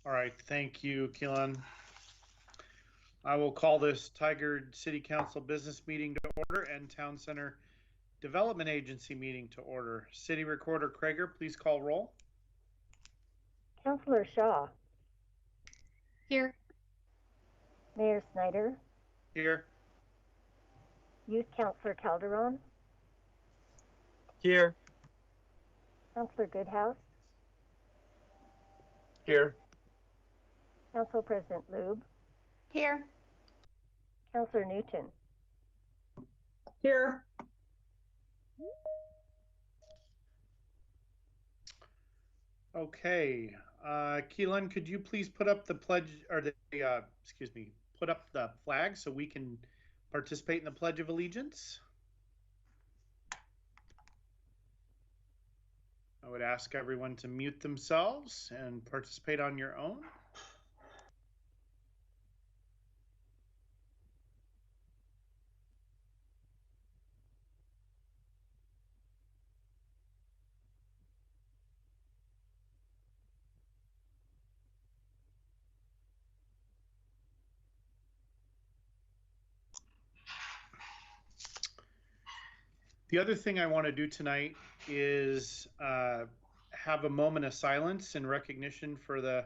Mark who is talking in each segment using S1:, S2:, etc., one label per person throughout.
S1: All right, thank you, Keelan. I will call this Tigard City Council business meeting to order and Town Center Development Agency meeting to order. City Recorder Krager, please call roll.
S2: Councillor Shaw.
S3: Here.
S2: Mayor Snyder.
S1: Here.
S2: Youth Councillor Calderon.
S4: Here.
S2: Councillor Goodhouse.
S4: Here.
S2: Council President Lube.
S3: Here.
S2: Councillor Newton.
S5: Here.
S1: Okay, Keelan, could you please put up the pledge, or the, put up the flag so we can participate in the Pledge of Allegiance? I would ask everyone to mute themselves and participate on your own. The other thing I want to do tonight is have a moment of silence in recognition for the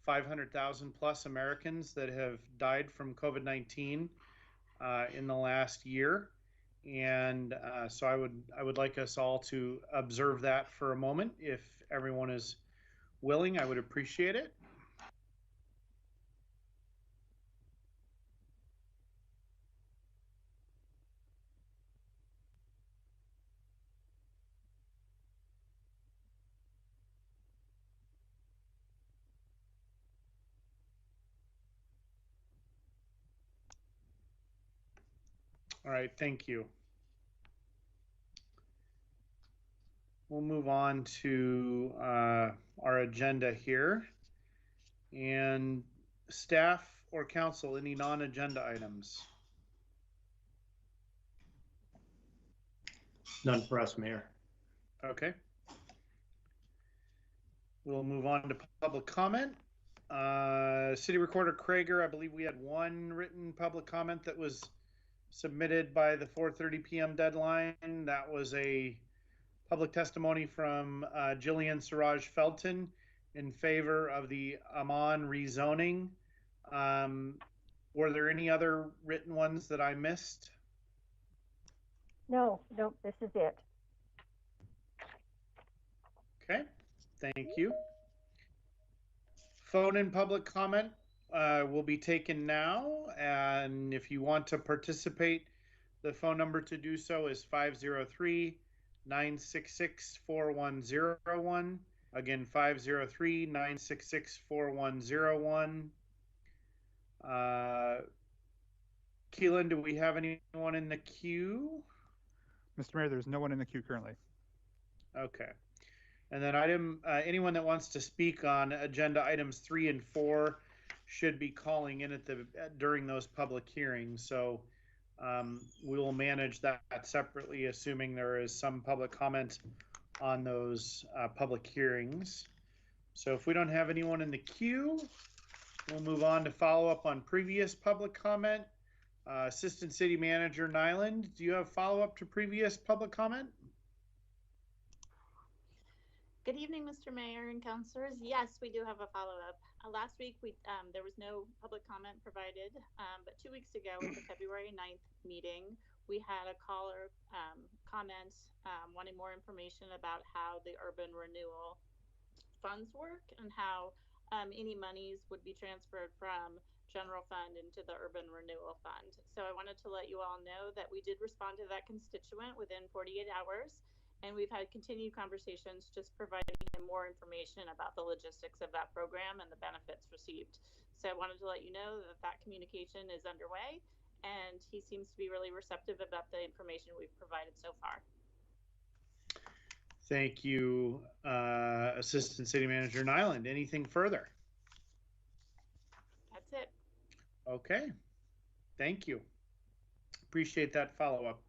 S1: 500,000 plus Americans that have died from COVID-19 in the last year. And so I would like us all to observe that for a moment. If everyone is willing, I would appreciate it. All right, thank you. We'll move on to our agenda here. And staff or council, any non-agenda items?
S4: None for us, Mayor.
S1: Okay. We'll move on to public comment. City Recorder Krager, I believe we had one written public comment that was submitted by the 4:30 p.m. deadline. That was a public testimony from Jillian Siraj Felton in favor of the Amman rezoning. Were there any other written ones that I missed?
S2: No, this is it.
S1: Okay, thank you. Phone in public comment will be taken now, and if you want to participate, the phone number to do so is 503-966-4101. Again, 503-966-4101. Keelan, do we have anyone in the queue?
S6: Mr. Mayor, there's no one in the queue currently.
S1: Okay. And then anyone that wants to speak on agenda items 3 and 4 should be calling in during those public hearings. So we will manage that separately, assuming there is some public comment on those public hearings. So if we don't have anyone in the queue, we'll move on to follow up on previous public comment. Assistant City Manager Nyland, do you have follow up to previous public comment?
S3: Good evening, Mr. Mayor and councilors. Yes, we do have a follow-up. Last week, there was no public comment provided, but 2 weeks ago at the February 9th meeting, we had a caller comment wanting more information about how the urban renewal funds work and how any monies would be transferred from general fund into the urban renewal fund. So I wanted to let you all know that we did respond to that constituent within 48 hours. And we've had continued conversations just providing him more information about the logistics of that program and the benefits received. So I wanted to let you know that that communication is underway, and he seems to be really receptive about the information we've provided so far.
S1: Thank you, Assistant City Manager Nyland. Anything further?
S3: That's it.
S1: Okay, thank you. Appreciate that follow-up.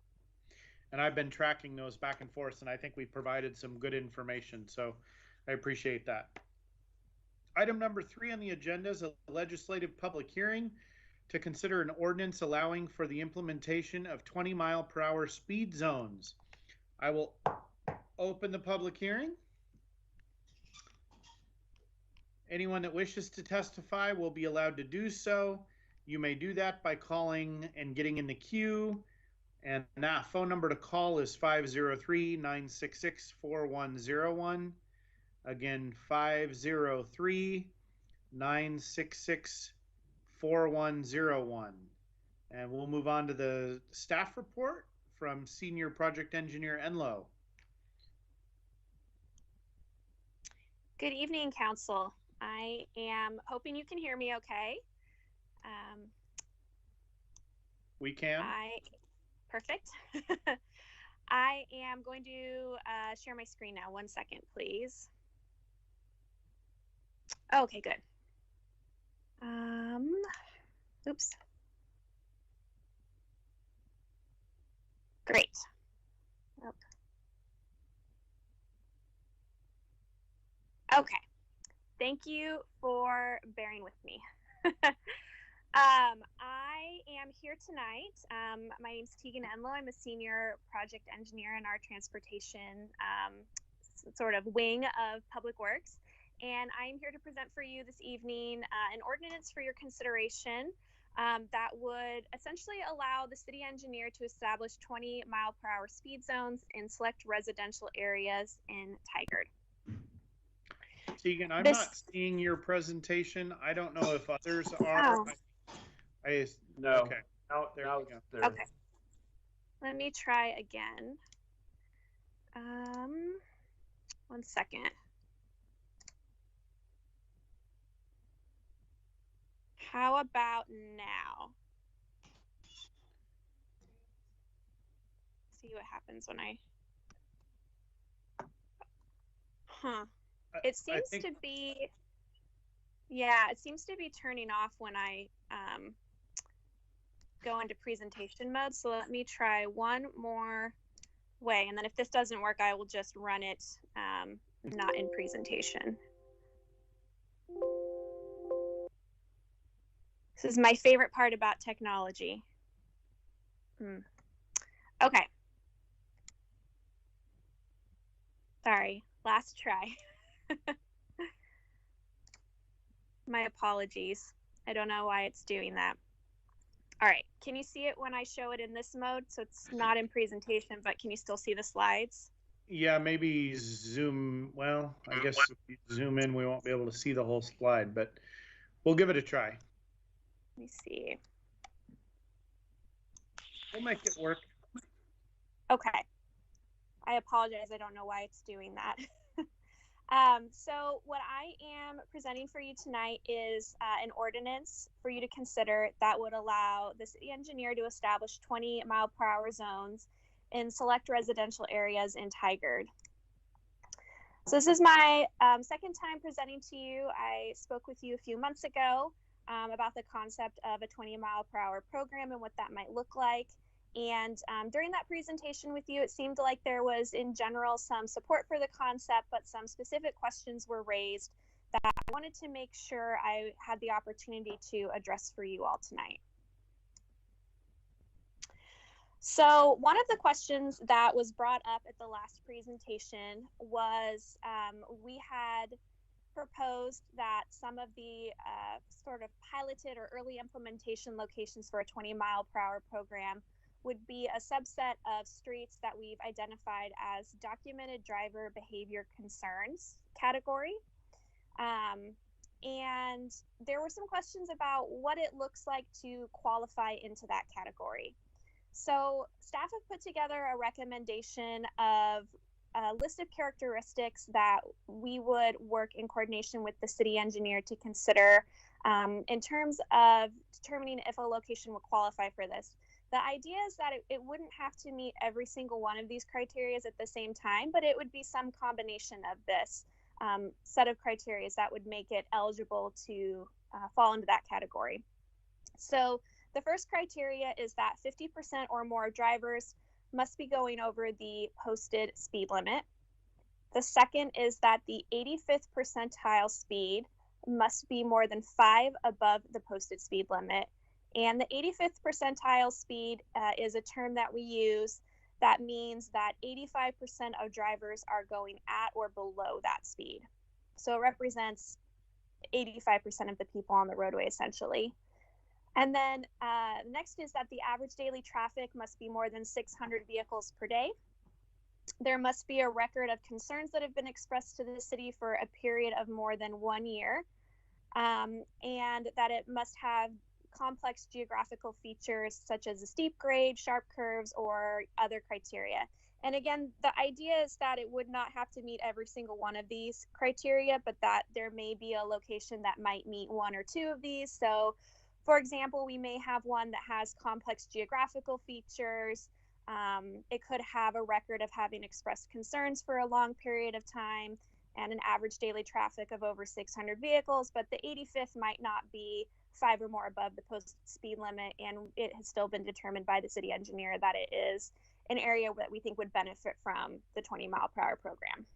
S1: And I've been tracking those back and forth, and I think we provided some good information, so I appreciate that. Item number 3 on the agenda is a legislative public hearing to consider an ordinance allowing for the implementation of 20-mile-per-hour speed zones. I will open the public hearing. Anyone that wishes to testify will be allowed to do so. You may do that by calling and getting in the queue. And that phone number to call is 503-966-4101. Again, 503-966-4101. And we'll move on to the staff report from Senior Project Engineer Enlow.
S4: Good evening, Council. I am hoping you can hear me okay.
S1: We can.
S4: Perfect. I am going to share my screen now. 1 second, please. Okay, good. Oops. Great. Oh. Okay. Thank you for bearing with me. I am here tonight. My name is Tegan Enlow. I'm a senior project engineer in our transportation sort of wing of Public Works. And I'm here to present for you this evening an ordinance for your consideration that would essentially allow the city engineer to establish 20-mile-per-hour speed zones in select residential areas in Tigard.
S1: Tegan, I'm not seeing your presentation. I don't know if others are.
S4: Oh.
S1: No. Okay.
S5: Now
S1: There we go.
S5: there.
S4: Okay. Let me try again. 1 second. How about now? See what happens when I. It seems to be. Yeah, it seems to be turning off when I go into presentation mode. So let me try one more way. And then if this doesn't work, I will just run it not in presentation. This is my favorite part about technology. Okay. Sorry, last try. My apologies. I don't know why it's doing that. All right, can you see it when I show it in this mode? So it's not in presentation, but can you still see the slides?
S1: Yeah, maybe zoom. Well, I guess if you zoom in, we won't be able to see the whole slide, but we'll give it a try.
S4: Let me see.
S1: We'll make it work.
S4: Okay. I apologize. I don't know why it's doing that. So what I am presenting for you tonight is an ordinance for you to consider that would allow the city engineer to establish 20-mile-per-hour zones in select residential areas in Tigard. So this is my second time presenting to you. I spoke with you a few months ago about the concept of a 20-mile-per-hour program and what that might look like. And during that presentation with you, it seemed like there was, in general, some support for the concept, but some specific questions were raised that I wanted to make sure I had the opportunity to address for you all tonight. So one of the questions that was brought up at the last presentation was we had proposed that some of the sort of piloted or early implementation locations for a 20-mile-per-hour program would be a subset of streets that we've identified as documented driver behavior concerns category. And there were some questions about what it looks like to qualify into that category. So staff have put together a recommendation of a list of characteristics that we would work in coordination with the city engineer to consider in terms of determining if a location would qualify for this. The idea is that it wouldn't have to meet every single one of these criteria at the same time, but it would be some combination of this set of criteria that would make it eligible to fall into that category. So the first criteria is that 50% or more drivers must be going over the posted speed limit. The second is that the 85th percentile speed must be more than 5 above the posted speed limit. And the 85th percentile speed is a term that we use that means that 85% of drivers are going at or below that speed. So it represents 85% of the people on the roadway, essentially. And then next is that the average daily traffic must be more than 600 vehicles per day. There must be a record of concerns that have been expressed to the city for a period of more than 1 year, and that it must have complex geographical features such as a steep grade, sharp curves, or other criteria. And again, the idea is that it would not have to meet every single one of these criteria, but that there may be a location that might meet 1 or 2 of these. So, for example, we may have one that has complex geographical features. It could have a record of having expressed concerns for a long period of time and an average daily traffic of over 600 vehicles, but the 85th might not be 5 or more above the posted speed limit, and it has still been determined by the city engineer that it is an area that we think would benefit from the 20-mile-per-hour program.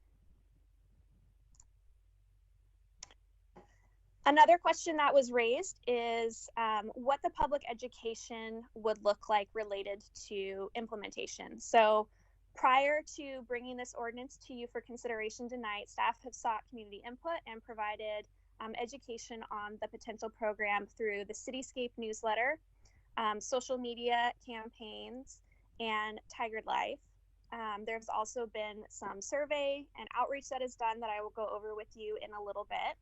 S4: Another question that was raised is what the public education would look like related to implementation. So prior to bringing this ordinance to you for consideration tonight, staff have sought community input and provided education on the potential program through the Cityscape newsletter, social media campaigns, and Tiger Life. There's also been some survey and outreach that is done that I will go over with you in a little bit.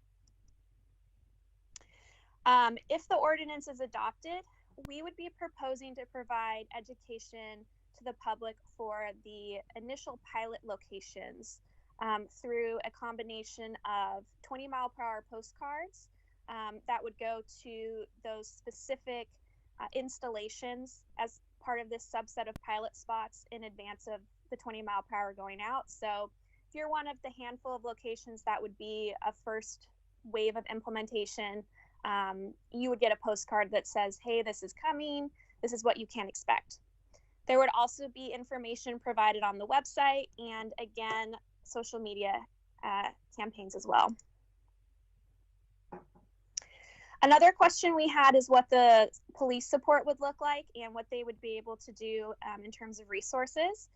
S4: If the ordinance is adopted, we would be proposing to provide education to the public for the initial pilot locations through a combination of 20-mile-per-hour postcards that would go to those specific installations as part of this subset of pilot spots in advance of the 20-mile-per-hour going out. So if you're one of the handful of locations that would be a first wave of implementation, you would get a postcard that says, hey, this is coming, this is what you can expect. There would also be information provided on the website and, again, social media campaigns as well. Another question we had is what the police support would look like and what they would be able to do in terms of resources.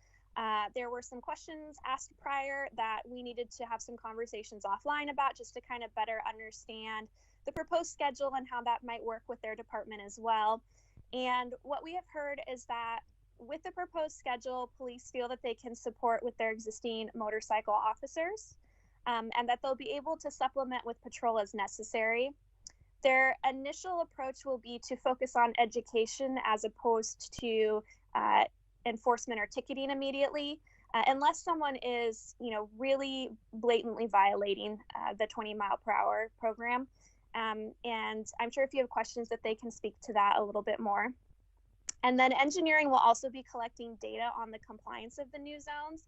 S4: There were some questions asked prior that we needed to have some conversations offline about just to kind of better understand the proposed schedule and how that might work with their department as well. And what we have heard is that with the proposed schedule, police feel that they can support with their existing motorcycle officers and that they'll be able to supplement with patrol as necessary. Their initial approach will be to focus on education as opposed to enforcement or ticketing immediately, unless someone is, really blatantly violating the 20-mile-per-hour program. And I'm sure if you have questions that they can speak to that a little bit more. And then engineering will also be collecting data on the compliance of the new zones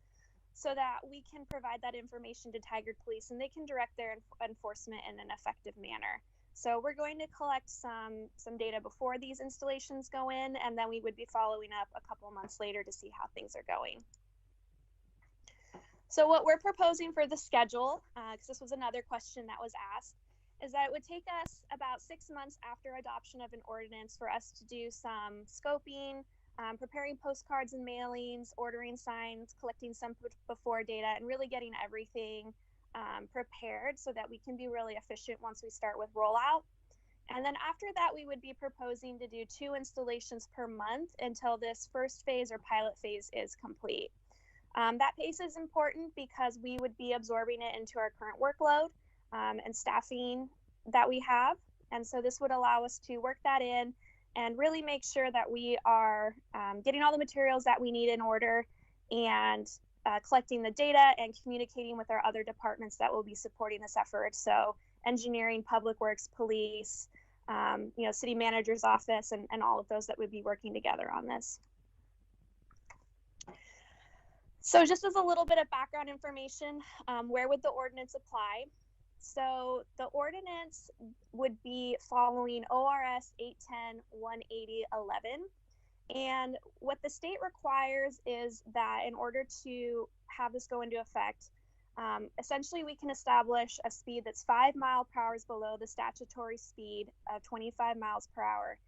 S4: so that we can provide that information to Tigard Police and they can direct their enforcement in an effective manner. So we're going to collect some data before these installations go in, and then we would be following up a couple months later to see how things are going. So what we're proposing for the schedule, because this was another question that was asked, is that it would take us about 6 months after adoption of an ordinance for us to do some scoping, preparing postcards and mailings, ordering signs, collecting some before data, and really getting everything prepared so that we can be really efficient once we start with rollout. And then after that, we would be proposing to do 2 installations per month until this first phase or pilot phase is complete. That pace is important because we would be absorbing it into our current workload and staffing that we have. And so this would allow us to work that in and really make sure that we are getting all the materials that we need in order and collecting the data and communicating with our other departments that will be supporting this effort. So engineering, public works, police, city manager's office, and all of those that would be working together on this. So just as a little bit of background information, where would the ordinance apply? So the ordinance would be following ORS 810-180-11. And what the state requires is that in order to have this go into effect, Essentially, we can establish a speed that's 5 mile per hour below the statutory speed of 25 miles per hour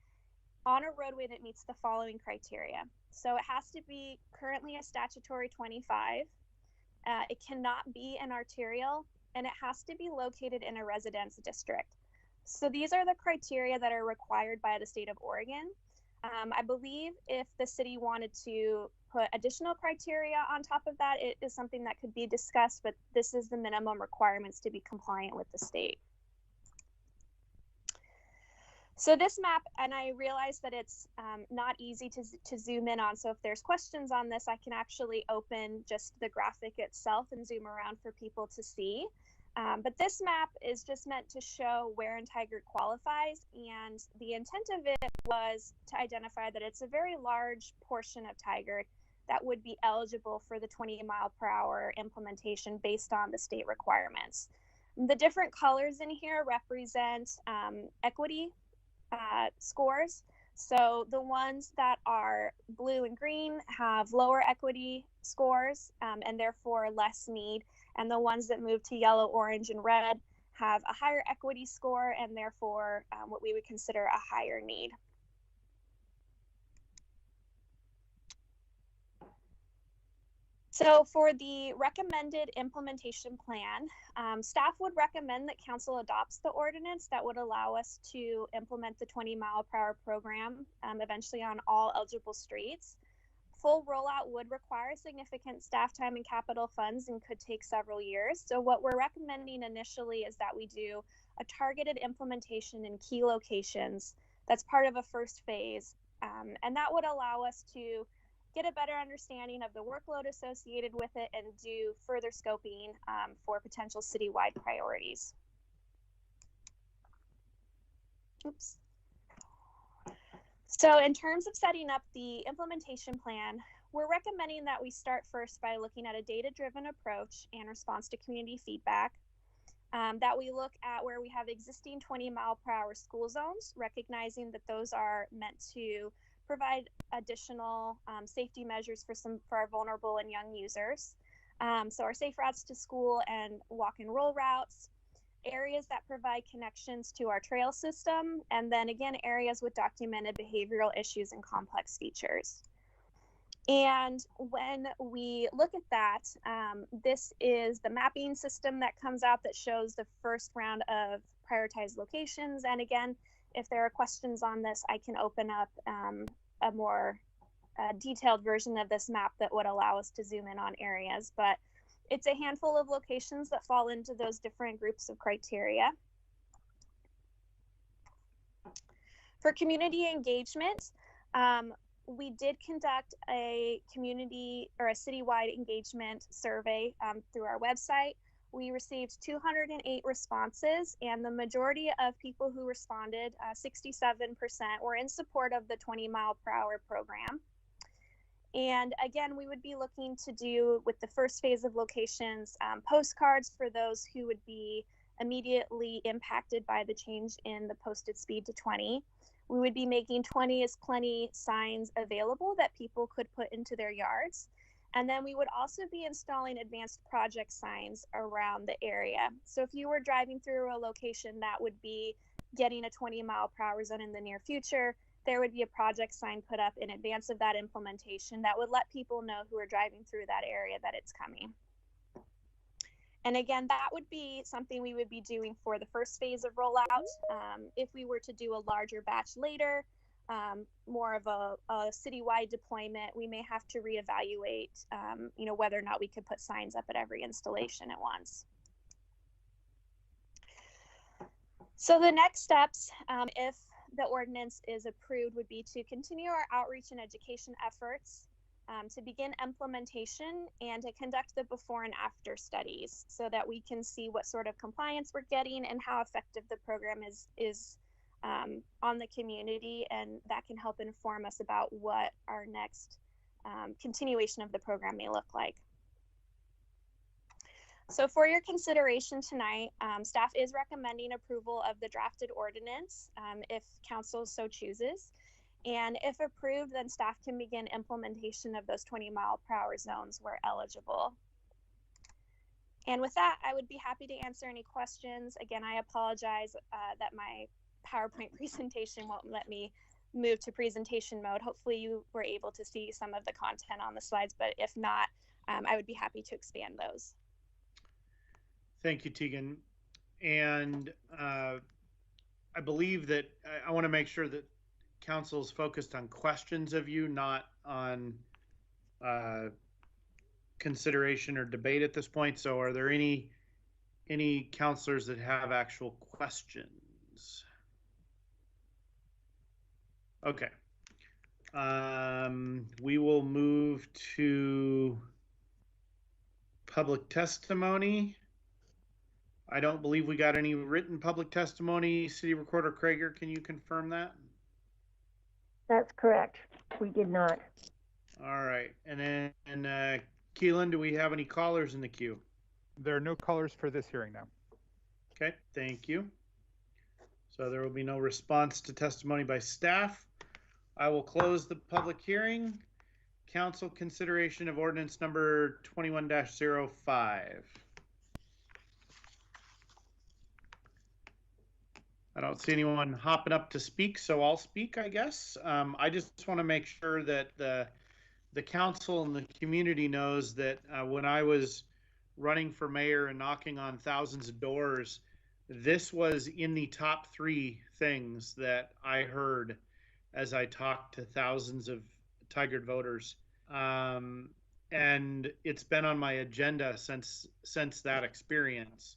S4: on a roadway that meets the following criteria. So it has to be currently a statutory 25. It cannot be an arterial, and it has to be located in a residence district. So these are the criteria that are required by the state of Oregon. I believe if the city wanted to put additional criteria on top of that, it is something that could be discussed, but this is the minimum requirements to be compliant with the state. So this map, and I realize that it's not easy to zoom in on, so if there's questions on this, I can actually open just the graphic itself and zoom around for people to see. But this map is just meant to show where Tigard qualifies, and the intent of it was to identify that it's a very large portion of Tigard that would be eligible for the 20 mile per hour implementation based on the state requirements. The different colors in here represent equity scores. So the ones that are blue and green have lower equity scores and therefore less need. And the ones that move to yellow, orange, and red have a higher equity score and therefore what we would consider a higher need. So for the recommended implementation plan, staff would recommend that council adopts the ordinance that would allow us to implement the 20 mile per hour program eventually on all eligible streets. Full rollout would require significant staff time and capital funds and could take several years. So what we're recommending initially is that we do a targeted implementation in key locations that's part of a first phase. And that would allow us to get a better understanding of the workload associated with it and do further scoping for potential citywide priorities. Oops. So in terms of setting up the implementation plan, we're recommending that we start first by looking at a data-driven approach and response to community feedback, that we look at where we have existing 20 mile per hour school zones, recognizing that those are meant to provide additional safety measures for our vulnerable and young users. So our safe routes to school and walk and roll routes, areas that provide connections to our trail system, and then again, areas with documented behavioral issues and complex features. And when we look at that, this is the mapping system that comes out that shows the first round of prioritized locations. And again, if there are questions on this, I can open up a more detailed version of this map that would allow us to zoom in on areas. But it's a handful of locations that fall into those different groups of criteria. For community engagement, we did conduct a community or a citywide engagement survey through our website. We received 208 responses, and the majority of people who responded, 67%, were in support of the 20 mile per hour program. And again, we would be looking to do, with the first phase of locations, postcards for those who would be immediately impacted by the change in the posted speed to 20. We would be making 20 is plenty signs available that people could put into their yards. And then we would also be installing advanced project signs around the area. So if you were driving through a location that would be getting a 20 mile per hour zone in the near future, there would be a project sign put up in advance of that implementation that would let people know who are driving through that area that it's coming. And again, that would be something we would be doing for the first phase of rollout. If we were to do a larger batch later, more of a citywide deployment, we may have to reevaluate, whether or not we could put signs up at every installation at once. So the next steps, if the ordinance is approved, would be to continue our outreach and education efforts, to begin implementation, and to conduct the before and after studies so that we can see what sort of compliance we're getting and how effective the program is on the community, and that can help inform us about what our next continuation of the program may look like. So for your consideration tonight, staff is recommending approval of the drafted ordinance if council so chooses. And if approved, then staff can begin implementation of those 20 mile per hour zones where eligible. And with that, I would be happy to answer any questions. Again, I apologize that my PowerPoint presentation won't let me move to presentation mode. Hopefully you were able to see some of the content on the slides, but if not, I would be happy to expand those.
S1: Thank you, Tegan. And I believe that I want to make sure that council is focused on questions of you, not on consideration or debate at this point. So are there any counselors that have actual questions? Okay. We will move to public testimony. I don't believe we got any written public testimony. City Recorder Krager, can you confirm that?
S2: That's correct. We did not.
S1: All right. And then, Keelan, do we have any callers in the queue?
S6: There are no callers for this hearing now.
S1: Okay, thank you. So there will be no response to testimony by staff. I will close the public hearing. Council consideration of ordinance number 21-05. I don't see anyone hopping up to speak, so I'll speak, I guess. I just want to make sure that the council and the community knows that when I was running for mayor and knocking on thousands of doors, this was in the top 3 things that I heard as I talked to thousands of Tigard voters. And it's been on my agenda since that experience.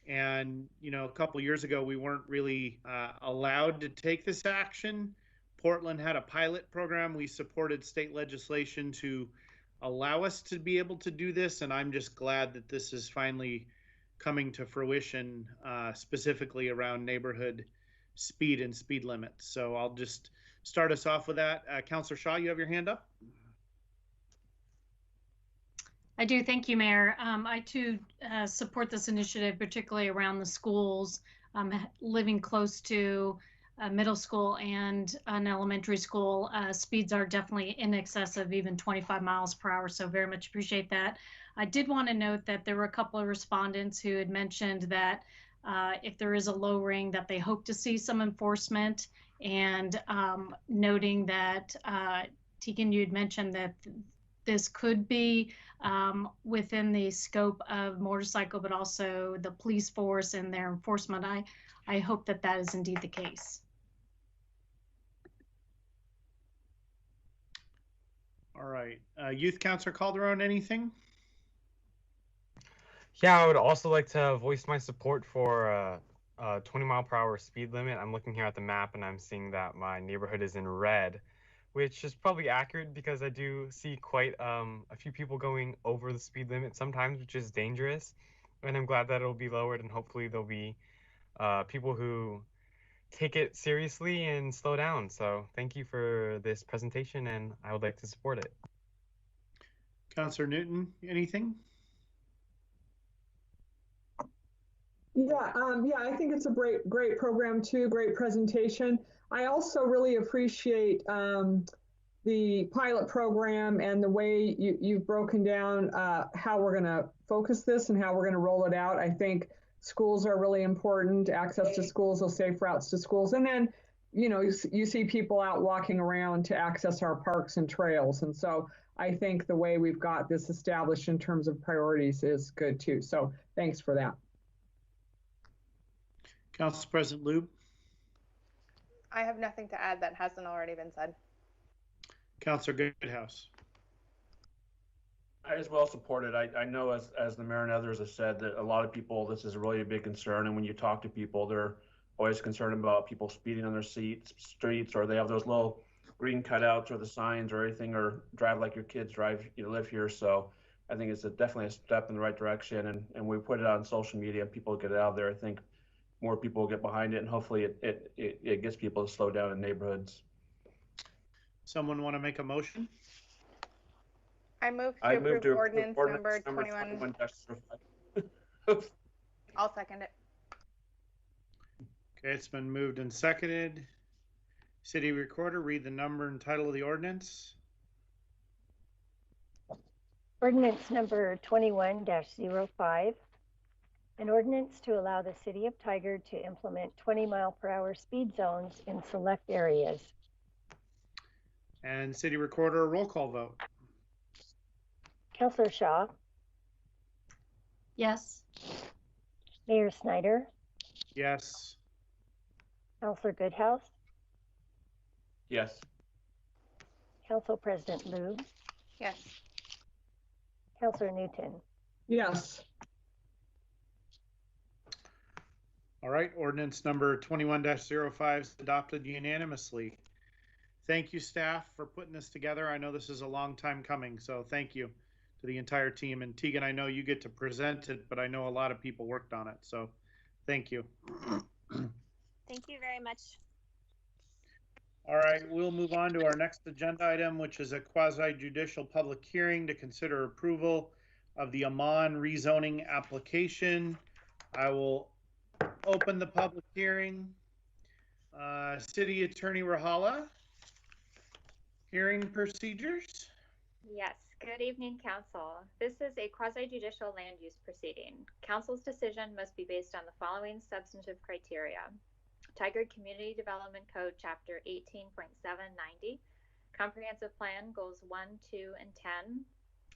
S1: And, you know, a couple years ago, we weren't really allowed to take this action. Portland had a pilot program. We supported state legislation to allow us to be able to do this. And I'm just glad that this is finally coming to fruition, specifically around neighborhood speed and speed limits. So I'll just start us off with that. Councilor Shaw, you have your hand up.
S5: I do. Thank you, Mayor. I too support this initiative, particularly around the schools. Living close to a middle school and an elementary school, speeds are definitely in excess of even 25 miles per hour. So very much appreciate that. I did want to note that there were a couple of respondents who had mentioned that if there is a lowering, that they hope to see some enforcement, and noting that Tegan, you had mentioned that this could be within the scope of motorcycle, but also the police force and their enforcement. I hope that that is indeed the case.
S1: All right. Youth Councilor Calderon, anything?
S7: Yeah, I would also like to voice my support for a 20-mile-per-hour speed limit. I'm looking here at the map and I'm seeing that my neighborhood is in red, which is probably accurate because I do see quite a few people going over the speed limit sometimes, which is dangerous. And I'm glad that it'll be lowered, and hopefully there'll be people who take it seriously and slow down. So thank you for this presentation, and I would like to support it.
S1: Councilor Newton, anything?
S8: Yeah, I think it's a great program too, great presentation. I also really appreciate the pilot program and the way you've broken down how we're gonna focus this and how we're gonna roll it out. I think schools are really important, access to schools, those safe routes to schools. And then, you know, you see people out walking around to access our parks and trails. And so I think the way we've got this established in terms of priorities is good too. So thanks for that.
S1: Council President Lube?
S9: I have nothing to add that hasn't already been said.
S1: Councilor Goodhouse?
S10: I as well support it. I know as the mayor and others have said that a lot of people, this is really a big concern. And when you talk to people, they're always concerned about people speeding on their streets, or they have those little green cutouts or the signs or anything, or drive like your kids drive, you live here. So I think it's definitely a step in the right direction. And we put it on social media and people get it out there. I think more people will get behind it, and hopefully it gets people to slow down in neighborhoods.
S1: Someone want to make a motion?
S9: I move to approve ordinance number 21. I'll second it.
S1: Okay, it's been moved and seconded. City Recorder, read the number and title of the ordinance.
S2: Ordinance number 21-05. An ordinance to allow the City of Tigard to implement 20-mile-per-hour speed zones in select areas.
S1: And City Recorder, a roll call vote.
S2: Councilor Shaw,
S5: Yes.
S2: Mayor Snyder,
S1: Yes.
S2: Councilor Goodhouse,
S10: Yes.
S2: Council President Liu,
S9: Yes.
S2: Councilor Newton.
S8: Yes.
S1: All right, ordinance number 21-05 is adopted unanimously. Thank you, staff, for putting this together. I know this is a long time coming, so thank you to the entire team. And Tegan, I know you get to present it, but I know a lot of people worked on it, so thank you.
S4: Thank you very much.
S1: All right, we'll move on to our next agenda item, which is a quasi-judicial public hearing to consider approval of the Amman rezoning application. I will open the public hearing. City Attorney Rahala, hearing procedures.
S11: Yes, good evening, Council. This is a quasi-judicial land use proceeding. Council's decision must be based on the following substantive criteria: Tigard Community Development Code, Chapter 18.790, Comprehensive Plan Goals 1, 2, and 10,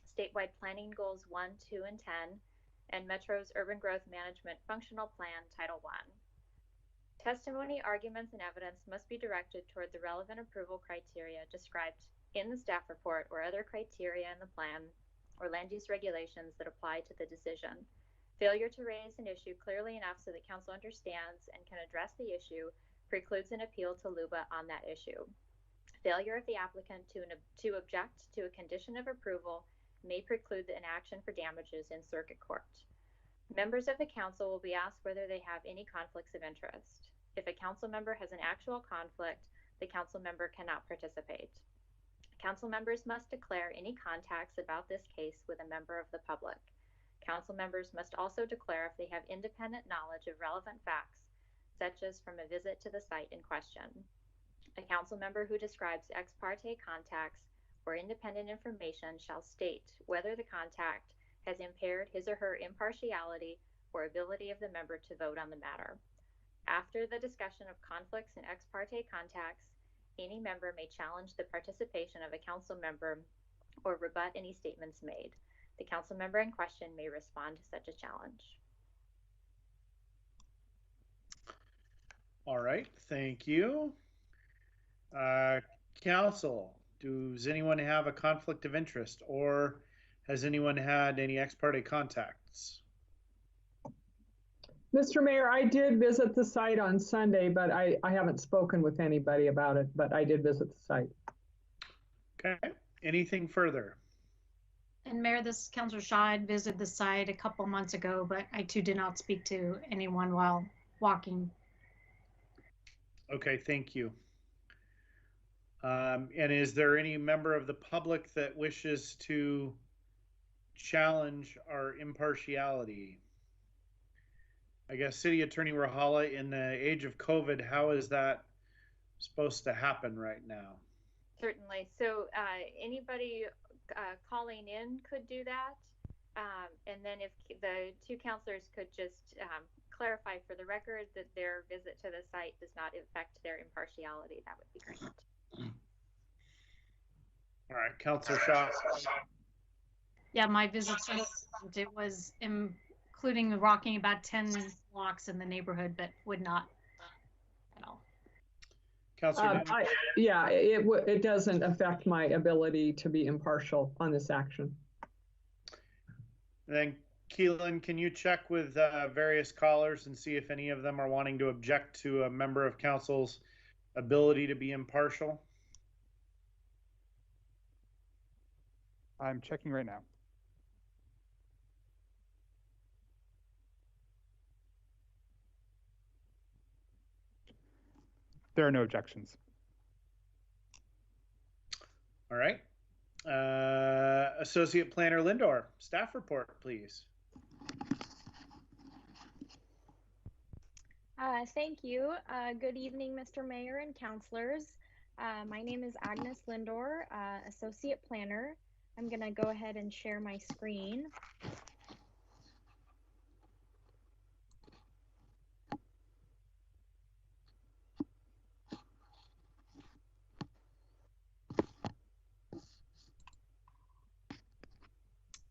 S11: Statewide Planning Goals 1, 2, and 10, and Metro's Urban Growth Management Functional Plan, Title 1. Testimony, arguments, and evidence must be directed toward the relevant approval criteria described in the staff report or other criteria in the plan or land use regulations that apply to the decision. Failure to raise an issue clearly enough so that Council understands and can address the issue precludes an appeal to LUBA on that issue. Failure of the applicant to object to a condition of approval may preclude an action for damages in circuit court. Members of the Council will be asked whether they have any conflicts of interest. If a Council member has an actual conflict, the Council member cannot participate. Council members must declare any contacts about this case with a member of the public. Council members must also declare if they have independent knowledge of relevant facts, such as from a visit to the site in question. A Council member who describes ex parte contacts or independent information shall state whether the contact has impaired his or her impartiality or ability of the member to vote on the matter. After the discussion of conflicts and ex parte contacts, any member may challenge the participation of a Council member or rebut any statements made. The Council member in question may respond to such a challenge.
S1: All right, thank you. Council, does anyone have a conflict of interest, or has anyone had any ex parte contacts?
S8: Mr. Mayor, I did visit the site on Sunday, but I haven't spoken with anybody about it, but I did visit the site.
S1: Okay, anything further?
S5: And Mayor, this is Councilor Shaw. I visited the site a couple months ago, but I too did not speak to anyone while walking.
S1: Okay, thank you. And is there any member of the public that wishes to challenge our impartiality? I guess City Attorney Rahala, in the age of COVID, how is that supposed to happen right now?
S11: Certainly. So anybody calling in could do that. And then if the two councilors could just clarify for the record that their visit to the site does not affect their impartiality, that would be great.
S1: All right, Councilor Shaw.
S5: Yeah, my visit, it was including walking about 10 blocks in the neighborhood, but would not at all.
S1: Councilor
S8: yeah, it doesn't affect my ability to be impartial on this action.
S1: And then Keelan, can you check with various callers and see if any of them are wanting to object to a member of council's ability to be impartial?
S6: I'm checking right now. There are no objections.
S1: All right. Associate Planner Lindor, staff report, please.
S12: Thank you. Good evening, Mr. Mayor and councilors. My name is Agnes Lindor, Associate Planner. I'm going to go ahead and share my screen.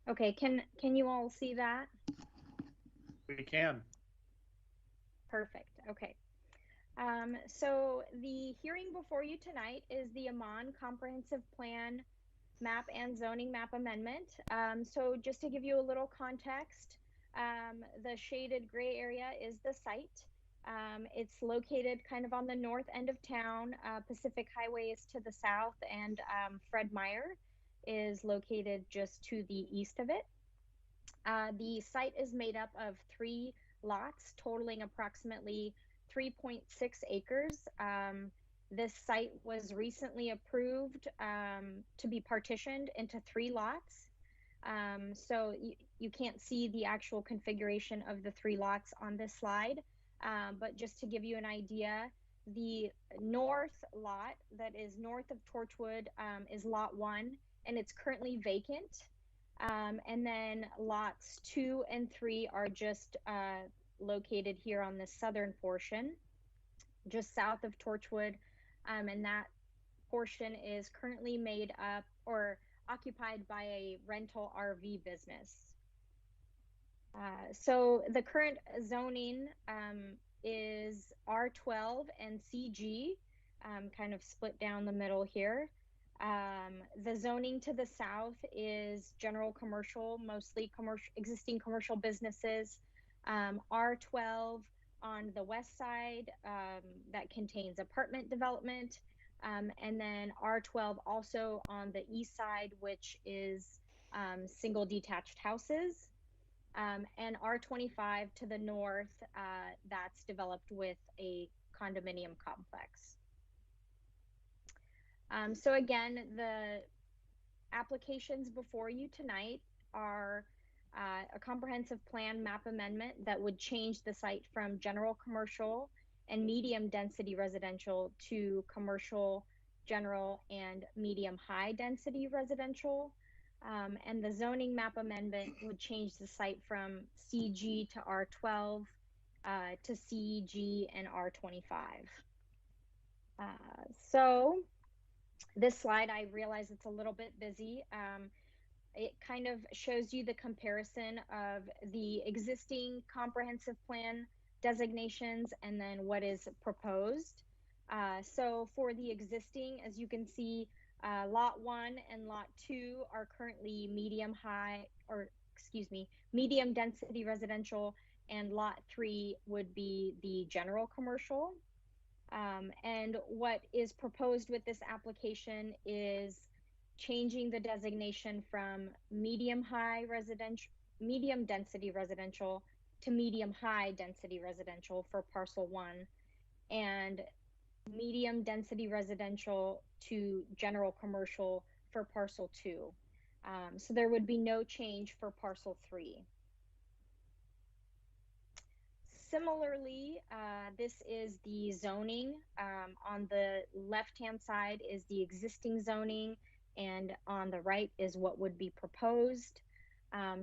S12: Okay, can you all see that?
S1: We can.
S12: Perfect. Okay. So the hearing before you tonight is the Amman Comprehensive Plan Map and Zoning Map Amendment. So just to give you a little context, the shaded gray area is the site. It's located kind of on the north end of town. Pacific Highway is to the south, and Fred Meyer is located just to the east of it. The site is made up of 3 lots totaling approximately 3.6 acres. This site was recently approved to be partitioned into 3 lots. So you can't see the actual configuration of the 3 lots on this slide, but just to give you an idea, the north lot that is north of Torchwood is lot 1, and it's currently vacant. And then lots 2 and 3 are just located here on the southern portion, just south of Torchwood, and that portion is currently made up or occupied by a rental RV business. So the current zoning is R12 and CG, kind of split down the middle here. The zoning to the south is general commercial, mostly existing commercial businesses. R12 on the west side, that contains apartment development. And then R12 also on the east side, which is single detached houses. And R25 to the north, that's developed with a condominium complex. So again, the applications before you tonight are a comprehensive plan map amendment that would change the site from general commercial and medium density residential to commercial, general, and medium high density residential. And the zoning map amendment would change the site from CG to R12 to CG and R25. So this slide, I realize it's a little bit busy. It kind of shows you the comparison of the existing comprehensive plan designations and then what is proposed. So for the existing, as you can see, lot 1 and lot 2 are currently medium density residential, and lot 3 would be the general commercial. And what is proposed with this application is changing the designation from medium density residential to medium high density residential for parcel 1, and medium density residential to general commercial for parcel 2. So there would be no change for parcel 3. Similarly, this is the zoning. On the left-hand side is the existing zoning, and on the right is what would be proposed.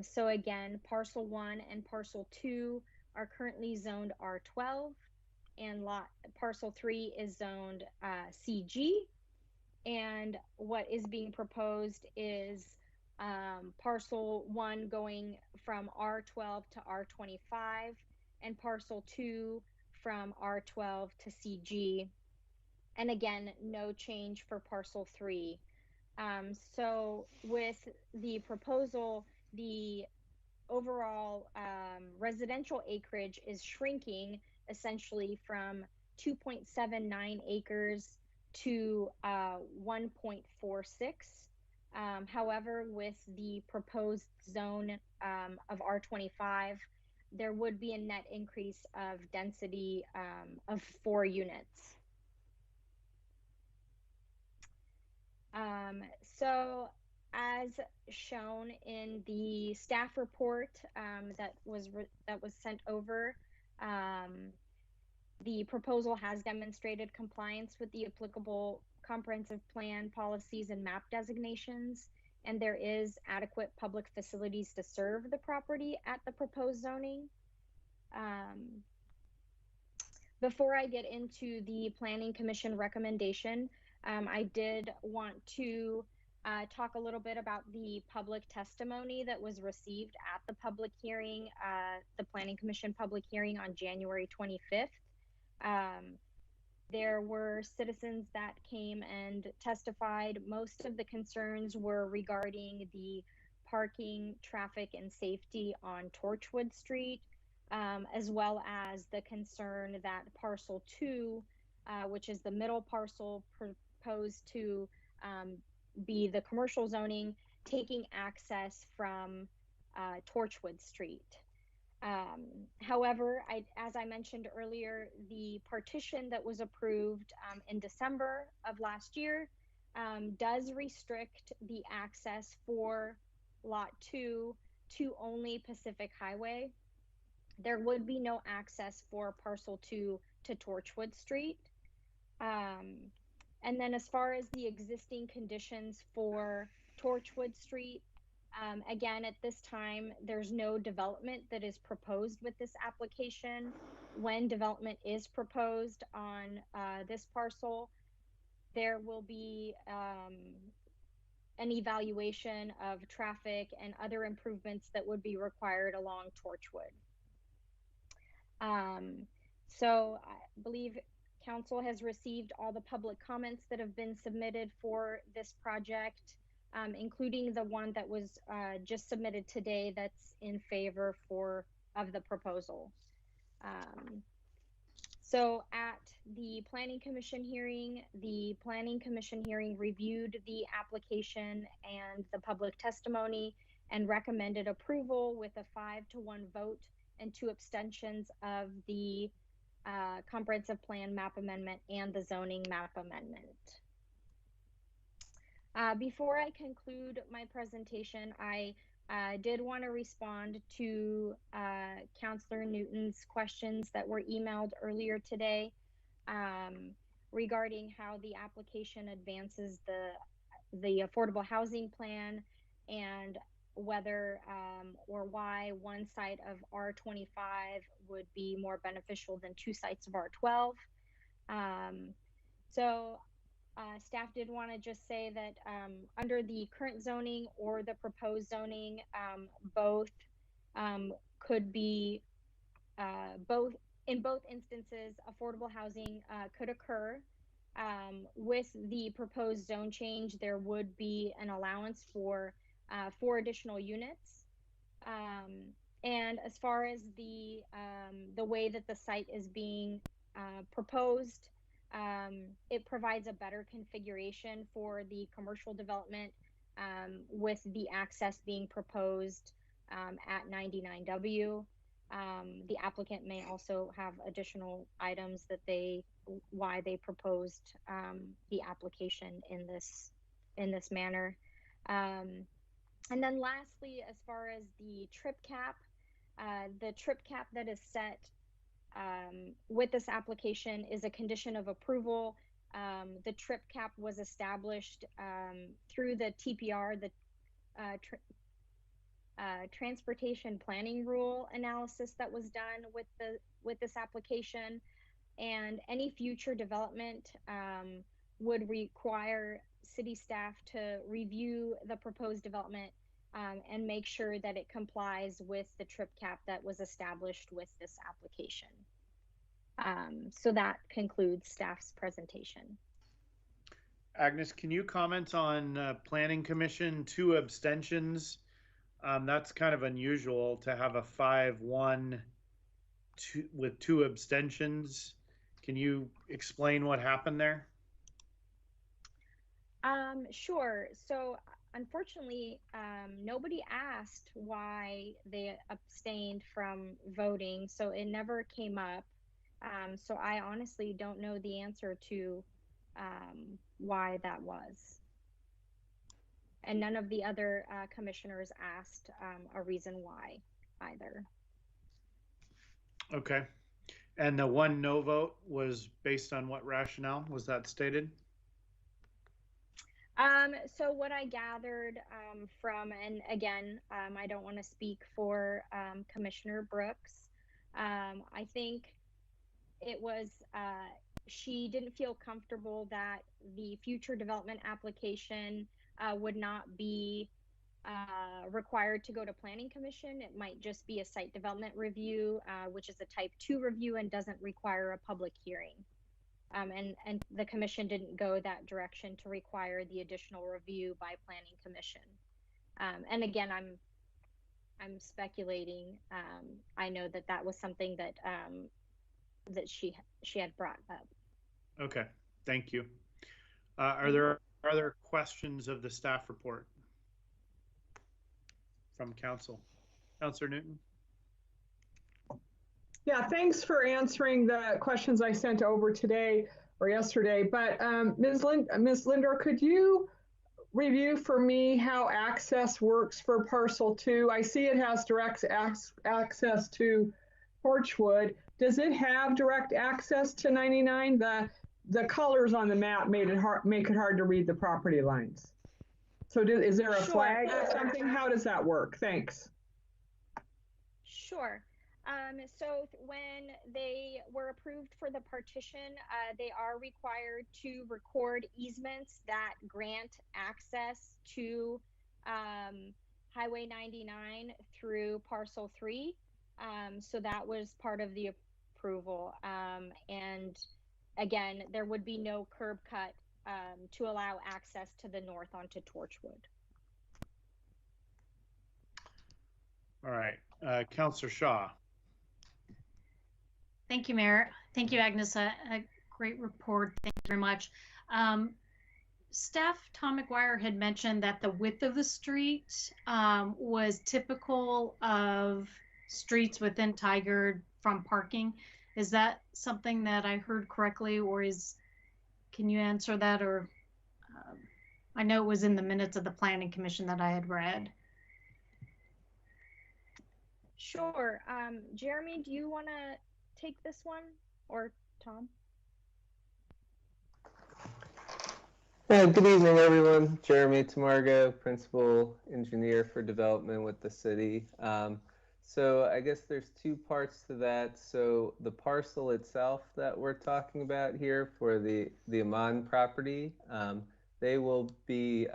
S12: So again, parcel 1 and parcel 2 are currently zoned R12, and parcel 3 is zoned CG. And what is being proposed is parcel 1 going from R12 to R25, and parcel 2 from R12 to CG. And again, no change for parcel 3. So with the proposal, the overall residential acreage is shrinking essentially from 2.79 acres to 1.46. However, with the proposed zone of R25, there would be a net increase of density of 4 units. So as shown in the staff report that was sent over, the proposal has demonstrated compliance with the applicable comprehensive plan policies and map designations, and there is adequate public facilities to serve the property at the proposed zoning. Before I get into the Planning Commission recommendation, I did want to talk a little bit about the public testimony that was received at the public hearing, the Planning Commission public hearing on January 25th. There were citizens that came and testified. Most of the concerns were regarding the parking, traffic, and safety on Torchwood Street, as well as the concern that Parcel 2, which is the middle parcel proposed to be the commercial zoning, taking access from Torchwood Street. However, as I mentioned earlier, the partition that was approved in December of last year does restrict the access for Lot 2 to only Pacific Highway. There would be no access for Parcel 2 to Torchwood Street. And then as far as the existing conditions for Torchwood Street, again, at this time, there's no development that is proposed with this application. When development is proposed on this parcel, there will be an evaluation of traffic and other improvements that would be required along Torchwood. So I believe Council has received all the public comments that have been submitted for this project, including the one that was just submitted today that's in favor of the proposal. So at the Planning Commission hearing, reviewed the application and the public testimony and recommended approval with a 5-to-1 vote and 2 abstentions of the comprehensive plan map amendment and the zoning map amendment. Before I conclude my presentation, I did want to respond to Councillor Newton's questions that were emailed earlier today regarding how the application advances the affordable housing plan and whether or why one site of R25 would be more beneficial than 2 sites of R12. Staff did want to just say that under the current zoning or the proposed zoning, both could be, in both instances, affordable housing could occur. With the proposed zone change, there would be an allowance for 4 additional units. And as far as the way that the site is being proposed, it provides a better configuration for the commercial development with the access being proposed at 99W. The applicant may also have additional items that why they proposed the application in this manner. And then lastly, as far as the trip cap that is set with this application is a condition of approval. The trip cap was established through the TPR, the Transportation Planning Rule analysis that was done with this application, and any future development would require city staff to review the proposed development and make sure that it complies with the trip cap that was established with this application. So that concludes staff's presentation.
S1: Agnes, can you comment on Planning Commission 2 abstentions? That's kind of unusual to have a 5-1 with 2 abstentions. Can you explain what happened there?
S12: Sure. So unfortunately, nobody asked why they abstained from voting, so it never came up. So I honestly don't know the answer to why that was. And none of the other commissioners asked a reason why either.
S1: Okay. And the 1 no vote was based on what rationale? Was that stated?
S12: So what I gathered from, and again, I don't want to speak for Commissioner Brooks. I think it was, she didn't feel comfortable that the future development application would not be required to go to Planning Commission. It might just be a site development review, which is a type 2 review and doesn't require a public hearing. And the commission didn't go that direction to require the additional review by Planning Commission. And again, I'm speculating. I know that that was something that that she had brought up.
S1: Okay, thank you. Are there other questions of the staff report from council? Councilor Newton?
S8: Yeah, thanks for answering the questions I sent over today or yesterday. But Ms. Lindor, could you review for me how access works for Parcel 2? I see it has direct access to Torchwood. Does it have direct access to 99? The colors on the map make it hard to read the property lines. So is there a flag or something? How does that work? Thanks.
S12: Sure. So when they were approved for the partition, they are required to record easements that grant access to Highway 99 through Parcel 3. So that was part of the approval. And again, there would be no curb cut to allow access to the north onto Torchwood.
S1: All right, Councilor Shaw.
S5: Thank you, Mayor. Thank you, Agnes. A great report. Thank you very much. Staff Tom McGuire had mentioned that the width of the street was typical of streets within Tigard from parking. Is that something that I heard correctly, or can you answer that? Or I know it was in the minutes of the Planning Commission that I had read.
S12: Sure. Jeremy, do you want to take this one, or Tom?
S13: Good evening, everyone. Jeremy Tamargo, Principal Engineer for Development with the city. So I guess there's two parts to that. So the parcel itself that we're talking about here for the Amman property, they will be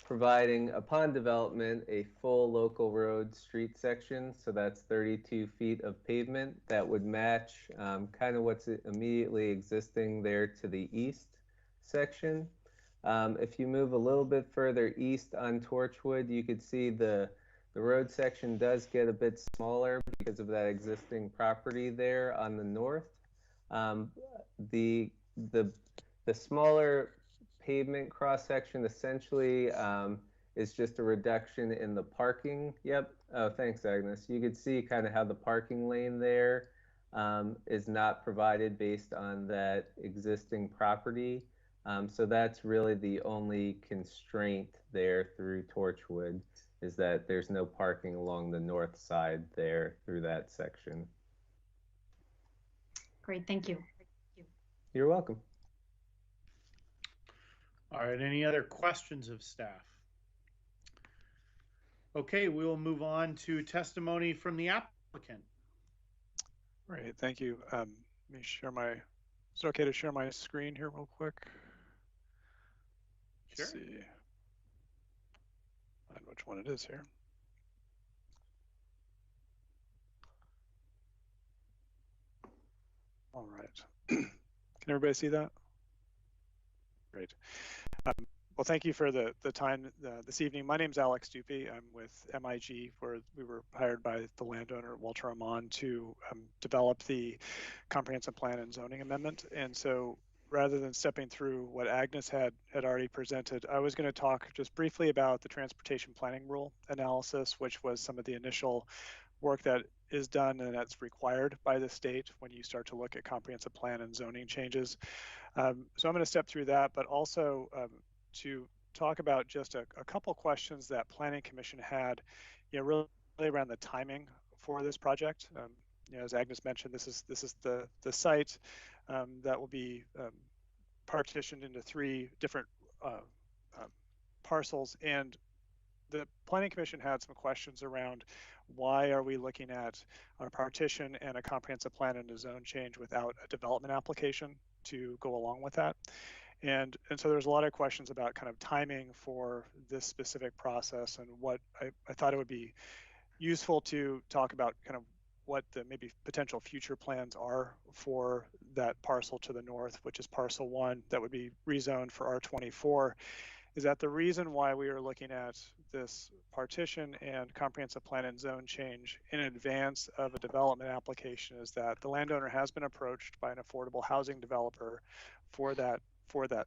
S13: providing, upon development, a full local road street section. So that's 32 feet of pavement that would match kind of what's immediately existing there to the east section. If you move a little bit further east on Torchwood, you could see the road section does get a bit smaller because of that existing property there on the north. The smaller pavement cross section essentially is just a reduction in the parking. Yep. Oh, thanks, Agnes. You could see kind of how the parking lane there is not provided based on that existing property. So that's really the only constraint there through Torchwood, is that there's no parking along the north side there through that section.
S5: Great, thank you.
S13: You're welcome.
S1: All right, any other questions of staff? Okay, we will move on to testimony from the applicant.
S14: Great, thank you. Let me share my, is it okay to share my screen here real quick? Let's see. Find which one it is here. All right. Can everybody see that? Great. Well, thank you for the time this evening. My name is Alex Dupy. I'm with MIG, where we were hired by the landowner, Walter Amman, to develop the comprehensive plan and zoning amendment. And so rather than stepping through what Agnes had already presented, I was going to talk just briefly about the transportation planning rule analysis, which was some of the initial work that is done and that's required by the state when you start to look at comprehensive plan and zoning changes. So I'm going to step through that, but also to talk about just a couple questions that Planning Commission had, really around the timing for this project. As Agnes mentioned, this is the site that will be partitioned into 3 different parcels, and the Planning Commission had some questions around why are we looking at a partition and a comprehensive plan and a zone change without a development application to go along with that. And so there's a lot of questions about kind of timing for this specific process, and what I thought it would be useful to talk about kind of what the maybe potential future plans are for that parcel to the north, which is parcel 1 that would be rezoned for R24. Is that the reason why we are looking at this partition and comprehensive plan and zone change in advance of a development application is that the landowner has been approached by an affordable housing developer for that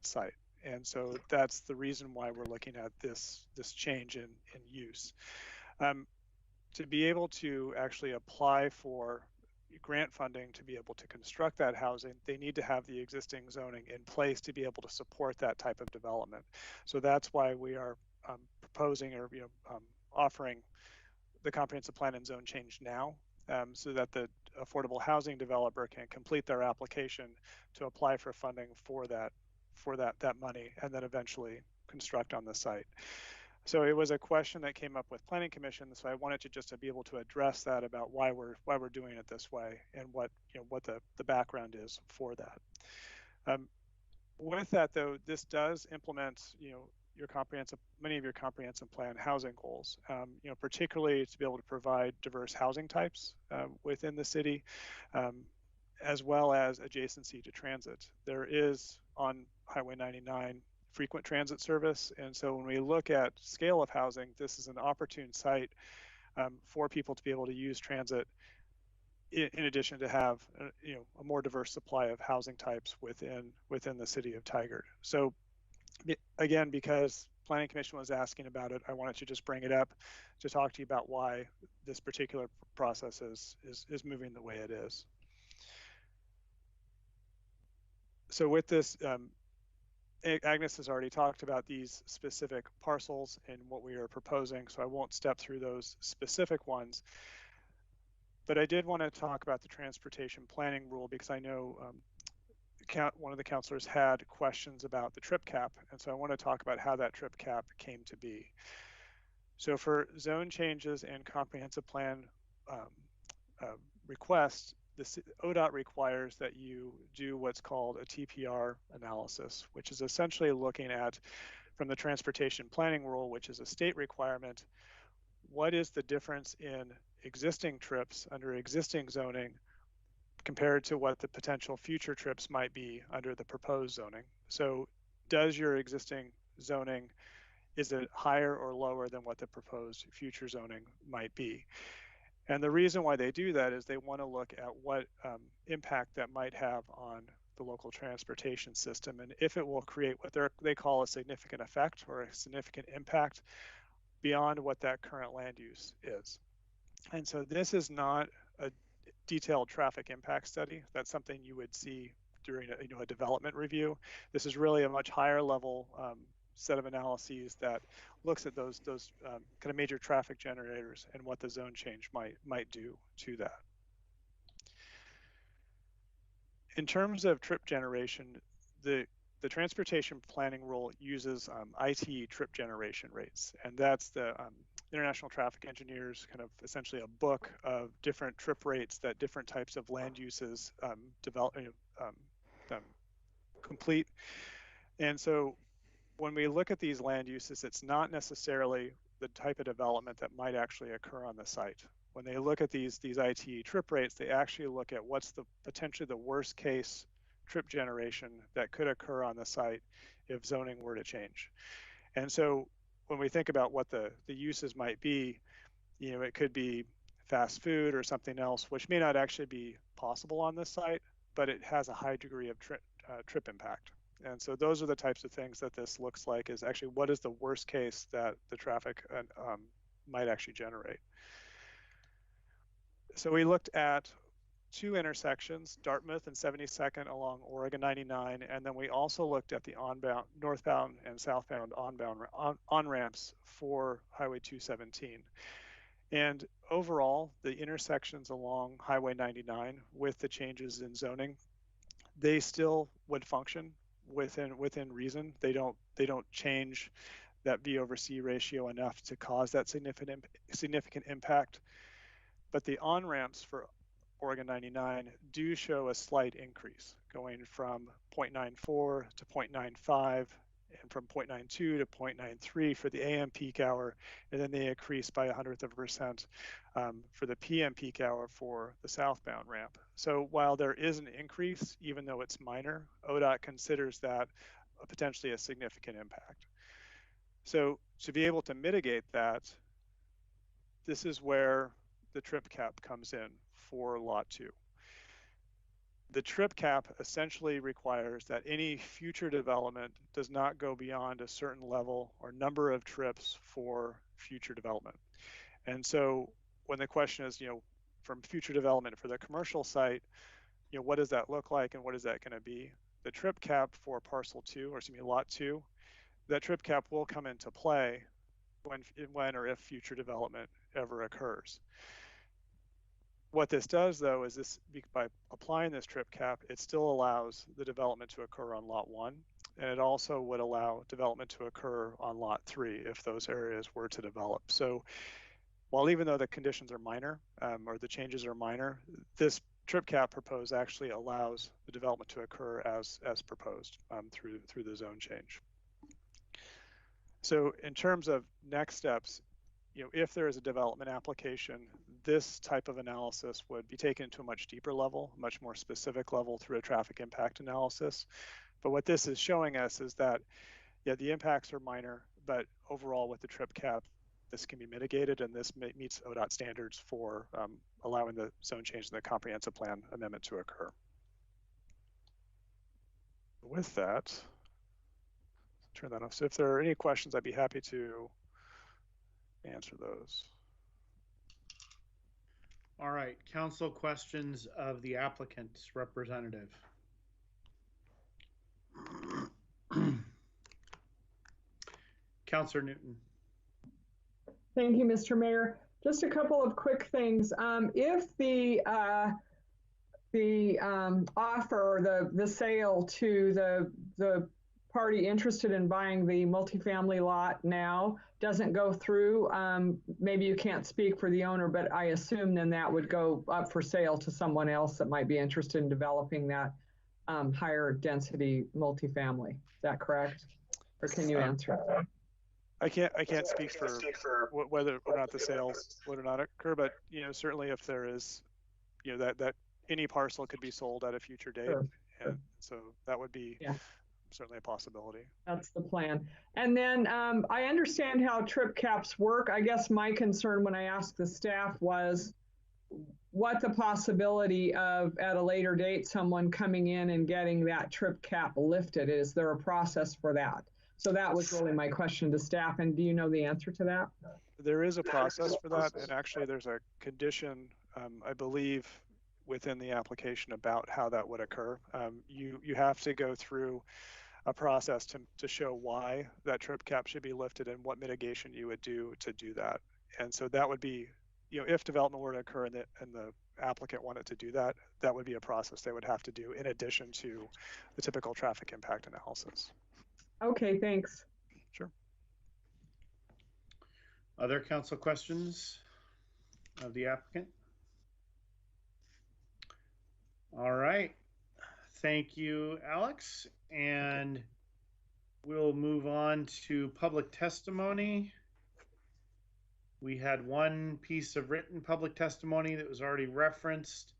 S14: site. And so that's the reason why we're looking at this change in use. To be able to actually apply for grant funding to be able to construct that housing, they need to have the existing zoning in place to be able to support that type of development. So that's why we are proposing or offering the comprehensive plan and zone change now, so that the affordable housing developer can complete their application to apply for funding for that money, and then eventually construct on the site. So it was a question that came up with Planning Commission, so I wanted to just be able to address that about why we're doing it this way, and what the background is for that. With that though, this does implement many of your comprehensive plan housing goals. Particularly to be able to provide diverse housing types within the city, as well as adjacency to transit. There is on Highway 99 frequent transit service, and so when we look at scale of housing, this is an opportune site for people to be able to use transit, in addition to have a more diverse supply of housing types within the city of Tigard. So again, because Planning Commission was asking about it, I wanted to just bring it up to talk to you about why this particular process is moving the way it is. So with this, Agnes has already talked about these specific parcels and what we are proposing, so I won't step through those specific ones. But I did want to talk about the transportation planning rule, because I know one of the counselors had questions about the trip cap, and so I want to talk about how that trip cap came to be. So for zone changes and comprehensive plan requests, the ODOT requires that you do what's called a Tpr analysis, which is essentially looking at, from the transportation planning rule, which is a state requirement, what is the difference in existing trips under existing zoning compared to what the potential future trips might be under the proposed zoning. So does your existing zoning, is it higher or lower than what the proposed future zoning might be? And the reason why they do that is they want to look at what impact that might have on the local transportation system, and if it will create what they call a significant effect or a significant impact beyond what that current land use is. And so this is not a detailed traffic impact study. That's something you would see during a development review. This is really a much higher level set of analyses that looks at those kind of major traffic generators and what the zone change might do to that. In terms of trip generation, the transportation planning rule uses IT trip generation rates, and that's the International Traffic Engineers kind of essentially a book of different trip rates that different types of land uses complete. And so when we look at these land uses, it's not necessarily the type of development that might actually occur on the site. When they look at these IT trip rates, they actually look at what's the potentially the worst case trip generation that could occur on the site if zoning were to change. And so when we think about what the uses might be, it could be fast food or something else, which may not actually be possible on this site, but it has a high degree of trip impact. And so those are the types of things that this looks like, is actually what is the worst case that the traffic might actually generate. So we looked at two intersections, Dartmouth and 72nd along Oregon 99, and then we also looked at the northbound and southbound on-ramps for Highway 217. And overall, the intersections along Highway 99 with the changes in zoning, they still would function within reason. They don't change that V over C ratio enough to cause that significant impact. But the on-ramps for Oregon 99 do show a slight increase, going from 0.94 to 0.95 and from 0.92 to 0.93 for the AM peak hour, and then they increase by 1/100% for the PM peak hour for the southbound ramp. So while there is an increase, even though it's minor, ODOT considers that potentially a significant impact. So to be able to mitigate that, this is where the trip cap comes in for Lot 2. The trip cap essentially requires that any future development does not go beyond a certain level or number of trips for future development. And so when the question is, from future development for the commercial site, what does that look like and what is that going to be? The trip cap for Parcel 2, or excuse me, Lot 2, that trip cap will come into play when or if future development ever occurs. What this does, though, is by applying this trip cap, it still allows the development to occur on Lot 1, and it also would allow development to occur on Lot 3 if those areas were to develop. So while even though the conditions are minor, or the changes are minor, this trip cap proposed actually allows the development to occur as proposed through the zone change. So in terms of next steps, if there is a development application, this type of analysis would be taken to a much deeper level, much more specific level through a traffic impact analysis. But what this is showing us is that, the impacts are minor, but overall with the trip cap, this can be mitigated, and this meets ODOT standards for allowing the zone change in the comprehensive plan amendment to occur. With that, turn that off. So if there are any questions, I'd be happy to answer those.
S1: All right, council questions of the applicant's representative. Councilor Newton.
S8: Thank you, Mr. Mayor. Just a couple of quick things. If the offer, the sale to the party interested in buying the multifamily lot now doesn't go through, maybe you can't speak for the owner, but I assume then that would go up for sale to someone else that might be interested in developing that higher density multifamily. Is that correct? Or can you answer?
S14: I can't speak for whether or not the sales would or not occur, but certainly if there is, that any parcel could be sold at a future date,
S8: Sure.
S14: And so that would be certainly a possibility.
S8: That's the plan. And then I understand how trip caps work. I guess my concern when I asked the staff was what the possibility of at a later date someone coming in and getting that trip cap lifted. Is there a process for that? So that was really my question to staff. And do you know the answer to that?
S14: There is a process for that, and actually there's a condition, I believe, within the application about how that would occur. You have to go through a process to show why that trip cap should be lifted and what mitigation you would do to do that. And so that would be, if development were to occur and the applicant wanted to do that, that would be a process they would have to do in addition to the typical traffic impact analysis.
S8: Okay, thanks.
S14: Sure.
S1: Other council questions of the applicant? All right. Thank you, Alex. And we'll move on to public testimony. We had one piece of written public testimony that was already referenced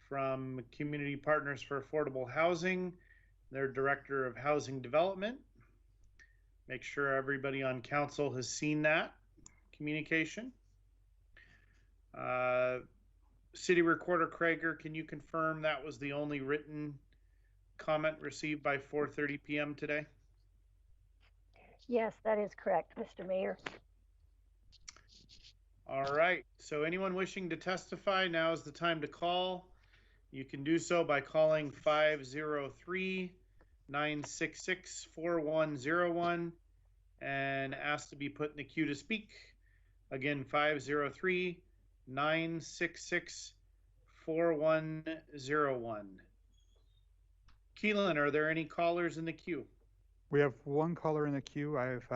S1: from Community Partners for Affordable Housing, their Director of Housing Development. Make sure everybody on council has seen that communication. City Recorder Krager, can you confirm that was the only written comment received by 4:30 p.m. today?
S2: Yes, that is correct, Mr. Mayor.
S1: All right, so anyone wishing to testify, now is the time to call. You can do so by calling 503-966-4101 and ask to be put in the queue to speak. Again, 503-966-4101. Keelan, are there any callers in the queue?
S6: We have one caller in the queue. I've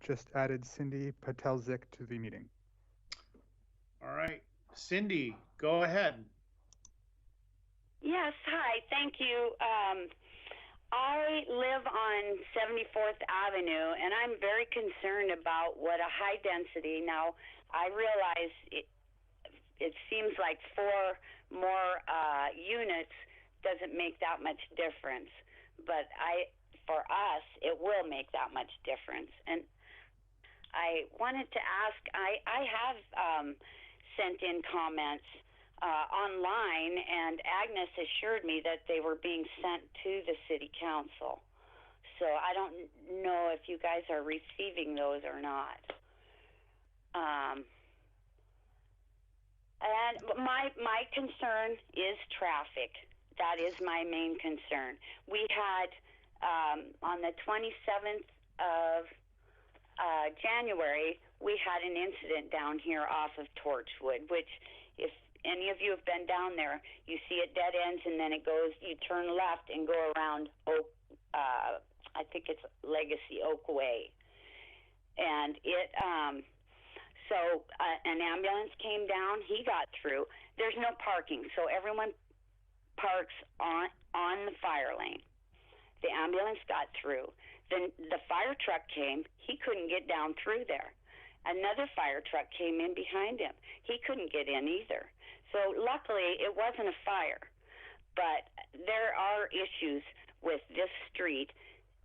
S6: just added Cindy Patelzik to the meeting.
S1: All right, Cindy, go ahead.
S15: Yes, hi, thank you. I live on 74th Avenue, and I'm very concerned about what a high density. Now, I realize it seems like 4 more units doesn't make that much difference, but for us, it will make that much difference. And I wanted to ask, I have sent in comments online, and Agnes assured me that they were being sent to the city council. So I don't know if you guys are receiving those or not. And my concern is traffic. That is my main concern. We had on the 27th of January, we had an incident down here off of Torchwood, which if any of you have been down there, you see it dead ends, and then it goes, you turn left and go around I think it's Legacy Oak Way. And it, so an ambulance came down, he got through. There's no parking, so everyone parks on the fire lane. The ambulance got through. Then the fire truck came, he couldn't get down through there. Another fire truck came in behind him. He couldn't get in either. So luckily, it wasn't a fire. But there are issues with this street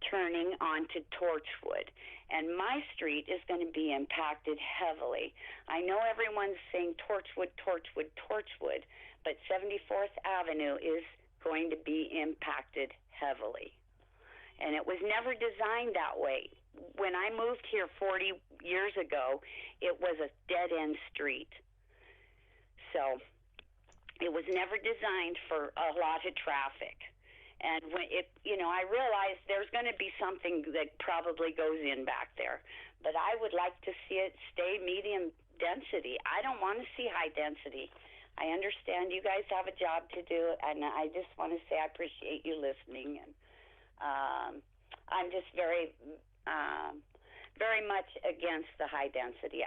S15: turning onto Torchwood. And my street is going to be impacted heavily. I know everyone's saying Torchwood, Torchwood, Torchwood, but 74th Avenue is going to be impacted heavily. And it was never designed that way. When I moved here 40 years ago, it was a dead-end street. So it was never designed for a lot of traffic. And when I realized there's going to be something that probably goes in back there. But I would like to see it stay medium density. I don't want to see high density. I understand you guys have a job to do, and I just want to say I appreciate you listening. And I'm just very much against the high density.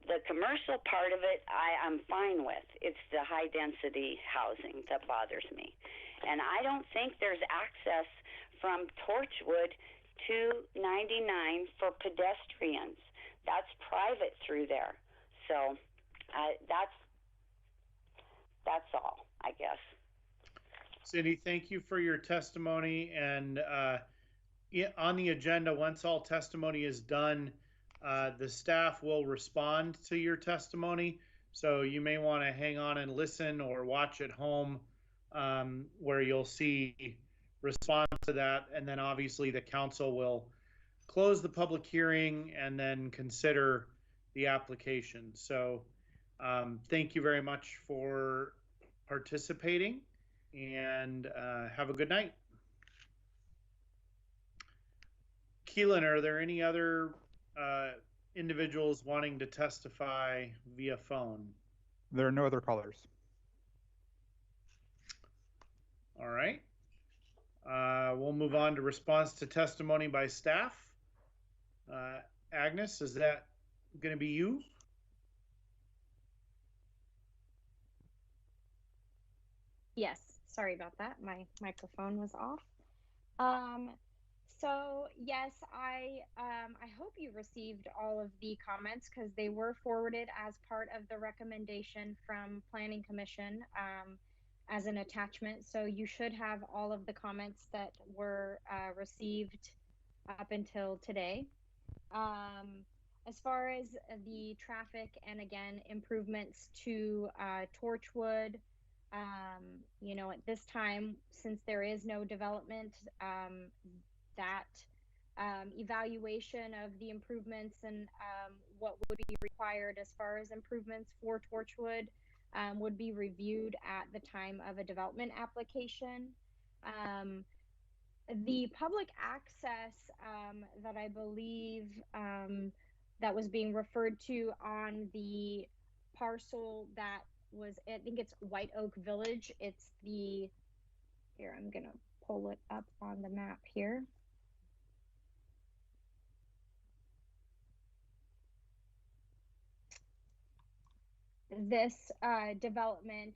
S15: The commercial part of it, I'm fine with. It's the high density housing that bothers me. And I don't think there's access from Torchwood to 99 for pedestrians. That's private through there. So that's all, I guess.
S1: Cindy, thank you for your testimony. And on the agenda, once all testimony is done, the staff will respond to your testimony. So you may want to hang on and listen or watch at home where you'll see response to that. And then obviously the council will close the public hearing and then consider the application. So thank you very much for participating, and have a good night. Keelan, are there any other individuals wanting to testify via phone?
S6: There are no other callers.
S1: All right. We'll move on to response to testimony by staff. Agnes, is that going to be you?
S12: Yes, sorry about that. My microphone was off. So yes, I hope you received all of the comments, because they were forwarded as part of the recommendation from Planning Commission as an attachment. So you should have all of the comments that were received up until today. As far as the traffic and again improvements to Torchwood, at this time, since there is no development, that evaluation of the improvements and what would be required as far as improvements for Torchwood would be reviewed at the time of a development application. The public access that I believe that was being referred to on the parcel that was, I think it's White Oak Village. It's the, here, I'm gonna pull it up on the map here. This development,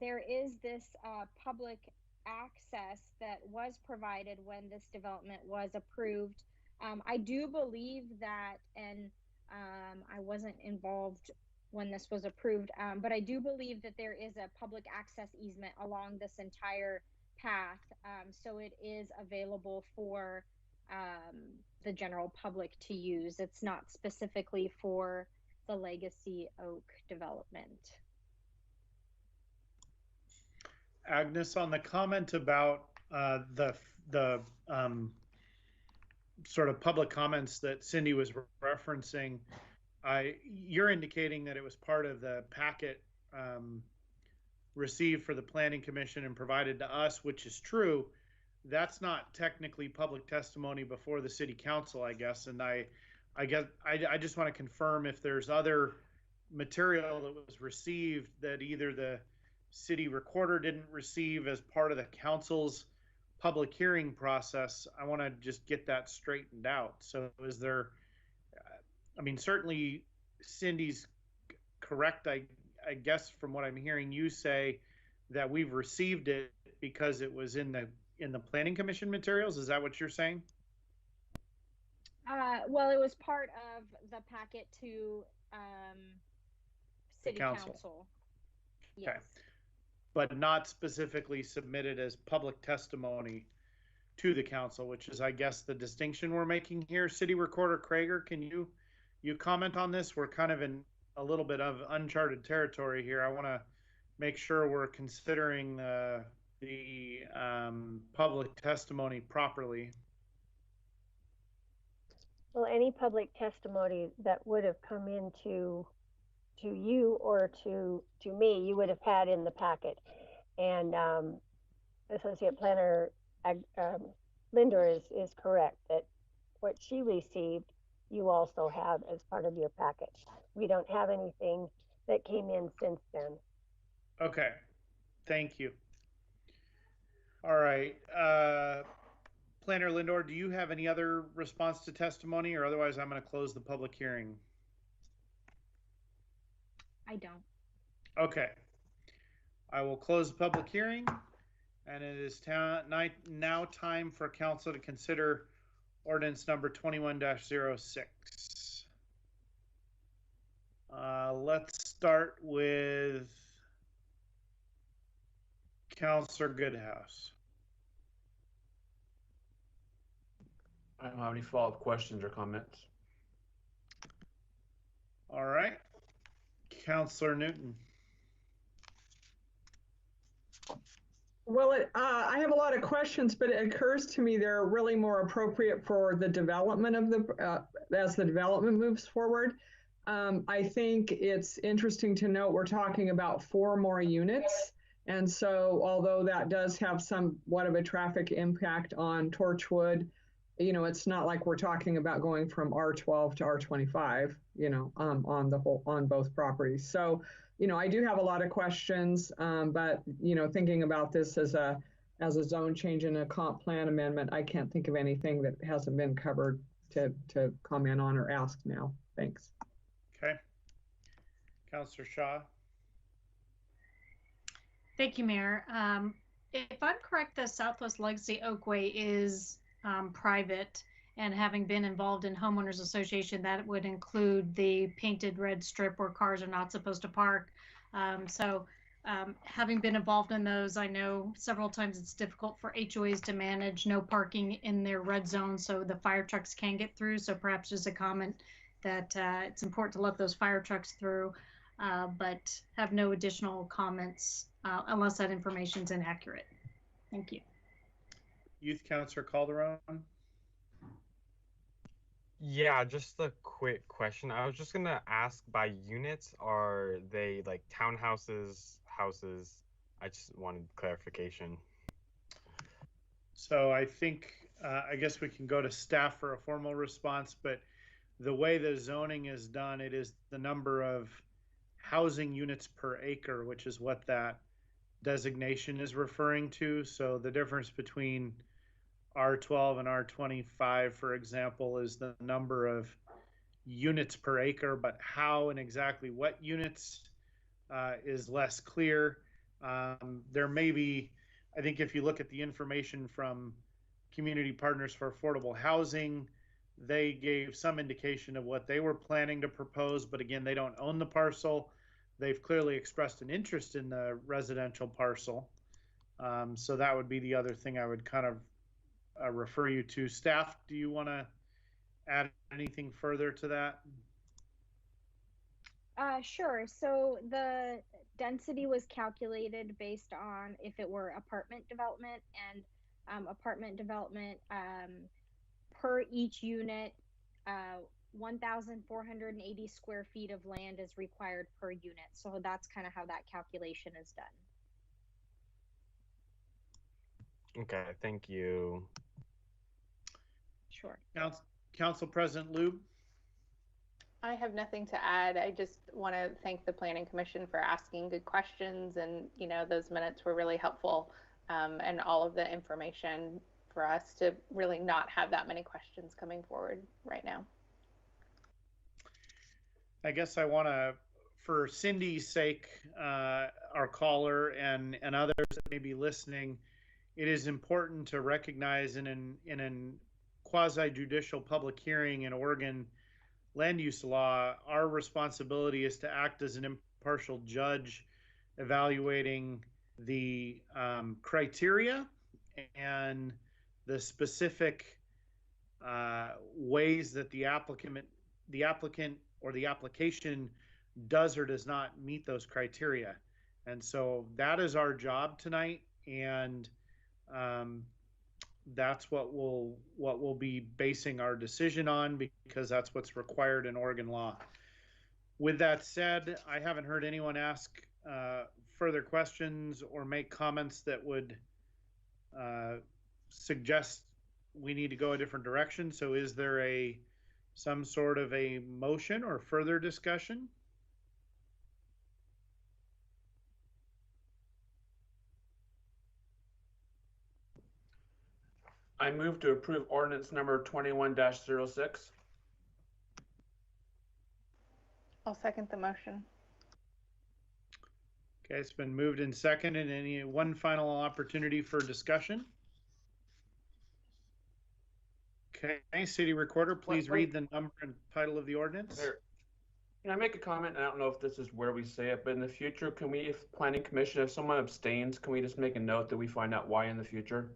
S12: there is this public access that was provided when this development was approved. I do believe that, and I wasn't involved when this was approved, but I do believe that there is a public access easement along this entire path. So it is available for the general public to use. It's not specifically for the Legacy Oak development.
S1: Agnes, on the comment about the sort of public comments that Cindy was referencing, you're indicating that it was part of the packet received for the Planning Commission and provided to us, which is true. That's not technically public testimony before the City Council, I guess. And I just want to confirm if there's other material that was received that either the city recorder didn't receive as part of the council's public hearing process. I want to just get that straightened out. So is there, I mean, certainly Cindy's correct. I guess from what I'm hearing you say that we've received it because it was in the Planning Commission materials. Is that what you're saying?
S12: Well, it was part of the packet to City Council. Yes.
S1: Okay. But not specifically submitted as public testimony to the council, which is, I guess, the distinction we're making here. City Recorder Krager, can you comment on this? We're kind of in a little bit of uncharted territory here. I want to make sure we're considering the public testimony properly.
S2: Well, any public testimony that would have come into you or to me, you would have had in the packet. And Associate Planner Linder is correct that what she received, you also have as part of your packet. We don't have anything that came in since then.
S1: Okay, thank you. All right, Planner Lindor, do you have any other response to testimony, or otherwise I'm going to close the public hearing?
S12: I don't.
S1: Okay. I will close the public hearing, and it is now time for council to consider ordinance number 21-06. Let's start with Councilor Goodhouse.
S10: I don't have any follow-up questions or comments.
S1: All right. Councilor Newton.
S8: Well, I have a lot of questions, but it occurs to me they're really more appropriate for the development of as the development moves forward. I think it's interesting to note we're talking about 4 more units. And so although that does have somewhat of a traffic impact on Torchwood, you know, it's not like we're talking about going from R12 to R25, you know, on both properties. So, you know, I do have a lot of questions, but, you know, thinking about this as a zone change and a comp plan amendment, I can't think of anything that hasn't been covered to comment on or ask now. Thanks.
S1: Okay. Councilor Shaw.
S5: Thank you, Mayor. If I'm correct, the Southwest Legacy Oakway is private, and having been involved in homeowners association, that would include the painted red strip where cars are not supposed to park. Having been involved in those, I know several times it's difficult for HOAs to manage no parking in their red zone, so the fire trucks can get through. So perhaps just a comment that it's important to let those fire trucks through, but have no additional comments unless that information is inaccurate. Thank you.
S1: Youth Councilor Calderon.
S7: Yeah, just a quick question. I was just gonna ask, by units, are they like townhouses, houses? I just wanted clarification.
S1: So I think, I guess we can go to staff for a formal response, but the way the zoning is done, it is the number of housing units per acre, which is what that designation is referring to. So the difference between R12 and R25, for example, is the number of units per acre, but how and exactly what units is less clear. There may be, I think if you look at the information from Community Partners for Affordable Housing, they gave some indication of what they were planning to propose, but again, they don't own the parcel. They've clearly expressed an interest in the residential parcel. So that would be the other thing I would kind of refer you to. Staff, do you want to add anything further to that?
S12: Sure. So the density was calculated based on if it were apartment development, and apartment development per each unit, 1,480 square feet of land is required per unit. So that's kind of how that calculation is done.
S7: Okay, thank you.
S12: Sure.
S1: Council President Lube?
S9: I have nothing to add. I just want to thank the Planning Commission for asking good questions, and those minutes were really helpful, and all of the information for us to really not have that many questions coming forward right now.
S1: I guess I want to, for Cindy's sake, our caller and others that may be listening, it is important to recognize in an quasi-judicial public hearing in Oregon land use law, our responsibility is to act as an impartial judge evaluating the criteria and the specific ways that the applicant or the application does or does not meet those criteria. And so that is our job tonight, and that's what we'll be basing our decision on, because that's what's required in Oregon law. With that said, I haven't heard anyone ask further questions or make comments that would suggest we need to go a different direction. So is there some sort of a motion or further discussion?
S10: I move to approve ordinance number 21-06.
S9: I'll second the motion.
S1: Okay, it's been moved and seconded. Any one final opportunity for discussion? Okay, City Recorder, please read the number and title of the ordinance.
S10: Can I make a comment? I don't know if this is where we say it, but in the future, can we, if Planning Commission, if someone abstains, can we just make a note that we find out why in the future?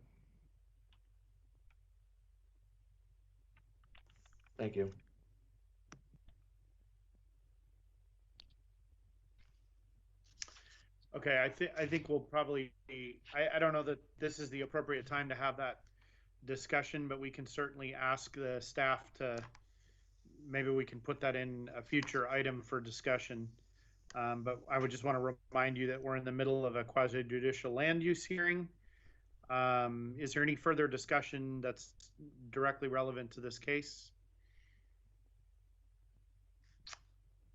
S10: Thank you.
S1: Okay, I think we'll probably I don't know that this is the appropriate time to have that discussion, but we can certainly ask the staff to, maybe we can put that in a future item for discussion. But I would just want to remind you that we're in the middle of a quasi-judicial land use hearing. Is there any further discussion that's directly relevant to this case?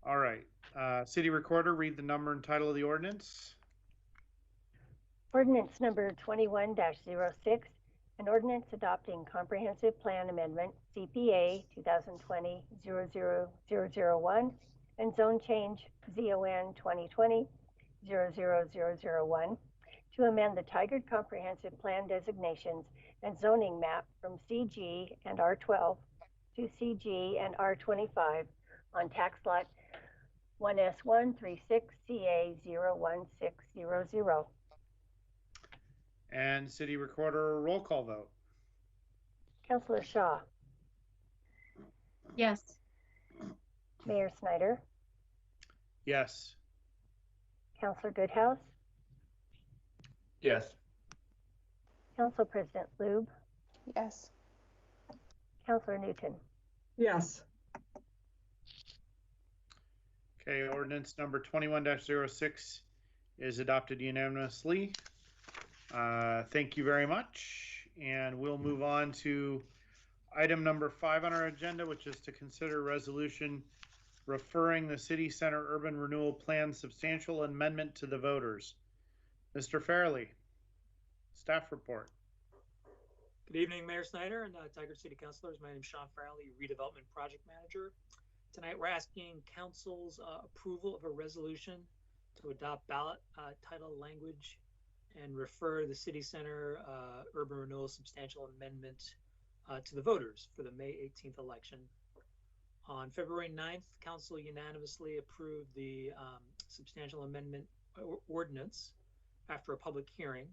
S1: All right, City Recorder, read the number and title of the ordinance.
S2: Ordinance number 21-06, an ordinance adopting Comprehensive Plan Amendment, CPA 2020-00001, and Zone Change, ZON 2020-00001, to amend the Tigard Comprehensive Plan designations and zoning map from CG and R12 to CG and R25 on tax lot 1S136CA01600.
S1: And City Recorder, roll call vote.
S2: Councilor Shaw.
S5: Yes.
S2: Mayor Snyder.
S1: Yes.
S2: Councilor Goodhouse.
S10: Yes.
S2: Council President Lube.
S9: Yes.
S2: Councilor Newton.
S8: Yes.
S1: Okay, ordinance number 21-06 is adopted unanimously. Thank you very much. And we'll move on to item number 5 on our agenda, which is to consider a resolution referring the City Center Urban Renewal Plan substantial amendment to the voters. Mr. Fairley, staff report.
S16: Good evening, Mayor Snyder and Tigard City Councilors. My name is Sean Farley, Redevelopment Project Manager. Tonight we're asking Council's approval of a resolution to adopt ballot title language and refer the City Center Urban Renewal Substantial Amendment to the voters for the May 18th election. On February 9th, Council unanimously approved the Substantial Amendment Ordinance after a public hearing.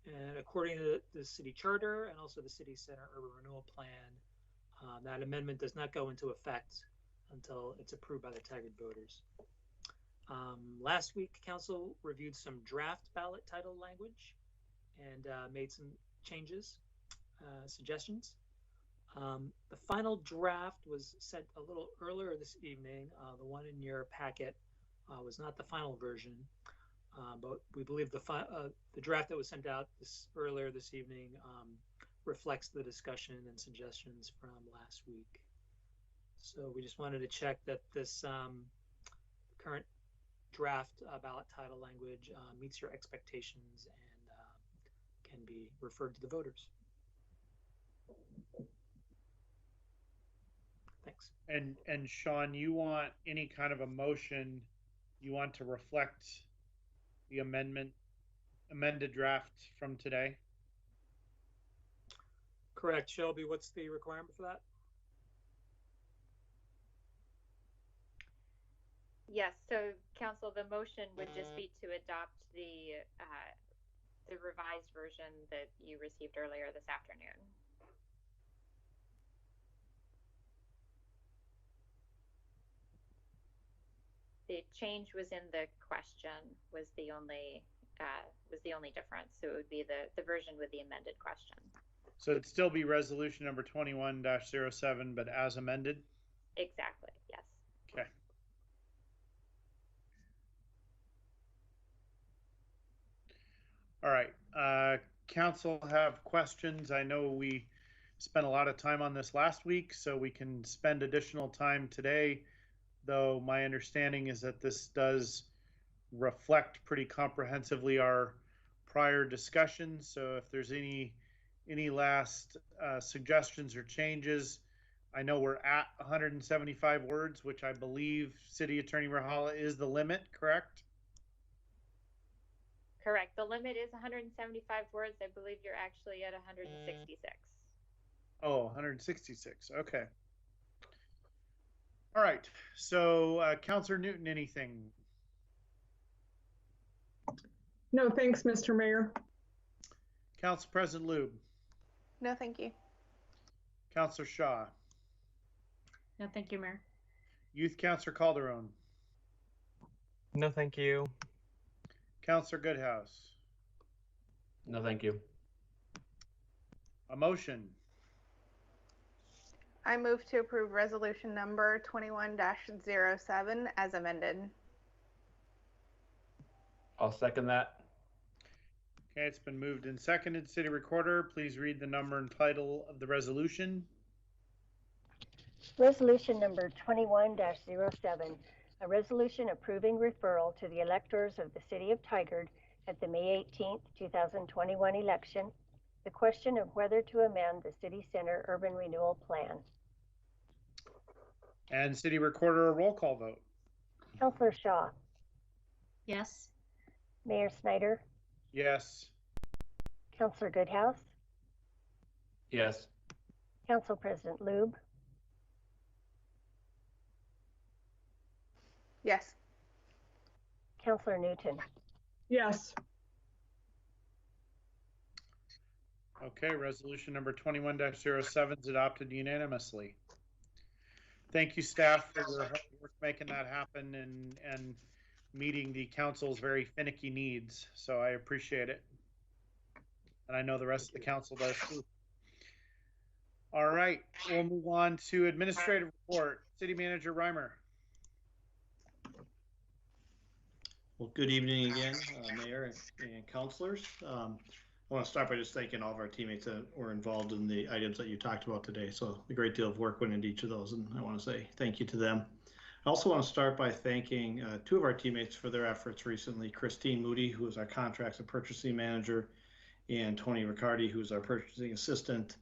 S16: And according to the city charter and also the City Center Urban Renewal Plan, that amendment does not go into effect until it's approved by the Tigard voters. Last week, Council reviewed some draft ballot title language and made some changes, suggestions. The final draft was sent a little earlier this evening. The one in your packet was not the final version, but we believe the draft that was sent out earlier this evening reflects the discussion and suggestions from last week. So we just wanted to check that this current draft ballot title language meets your expectations and can be referred to the voters. Thanks.
S1: And Sean, you want any kind of a motion you want to reflect the amended draft from today?
S16: Correct. Shelby, what's the requirement for that?
S11: Yes, so Council, the motion would just be to adopt the revised version that you received earlier this afternoon. The change was in the question was the only difference. So it would be the version with the amended question.
S1: So it'd still be resolution number 21-07, but as amended?
S11: Exactly, yes.
S1: Okay. All right, council have questions. I know we spent a lot of time on this last week, so we can spend additional time today, though my understanding is that this does reflect pretty comprehensively our prior discussions. So if there's any last suggestions or changes, I know we're at 175 words, which I believe City Attorney Rahala is the limit, correct?
S11: Correct. The limit is 175 words. I believe you're actually at 166.
S1: Oh, 166. Okay. All right. So, Councilor Newton, anything?
S8: No, thanks, Mr. Mayor.
S1: Council President Lube.
S9: No, thank you.
S1: Councilor Shaw.
S5: No, thank you, Mayor.
S1: Youth Councilor Calderon.
S7: No, thank you.
S1: Councilor Goodhouse.
S10: No, thank you.
S1: A motion.
S9: I move to approve resolution number 21-07 as amended.
S10: I'll second that.
S1: Okay, it's been moved and seconded. City Recorder, please read the number and title of the resolution.
S2: Resolution number 21-07, a resolution approving referral to the electors of the City of Tigard at the May 18th, 2021 election, the question of whether to amend the City Center Urban Renewal Plan.
S1: And City Recorder, a roll call vote.
S2: Councilor Shaw.
S5: Yes.
S2: Mayor Snyder.
S1: Yes.
S2: Councilor Goodhouse.
S10: Yes.
S2: Council President Lube.
S9: Yes.
S2: Councilor Newton.
S8: Yes.
S1: Okay, resolution number 21-07 is adopted unanimously. Thank you, staff, for your hard work making that happen and meeting the council's very finicky needs. So I appreciate it. And I know the rest of the council does too. All right, we'll move on to administrative report. City Manager Reimer.
S17: Well, good evening again, Mayor and councilors. I want to start by just thanking all of our teammates that were involved in the items that you talked about today. So a great deal of work went into each of those, and I want to say thank you to them. I also want to start by thanking two of our teammates for their efforts recently, Christine Moody, who is our contracts and purchasing manager, and Tony Riccardi, who is our purchasing assistant.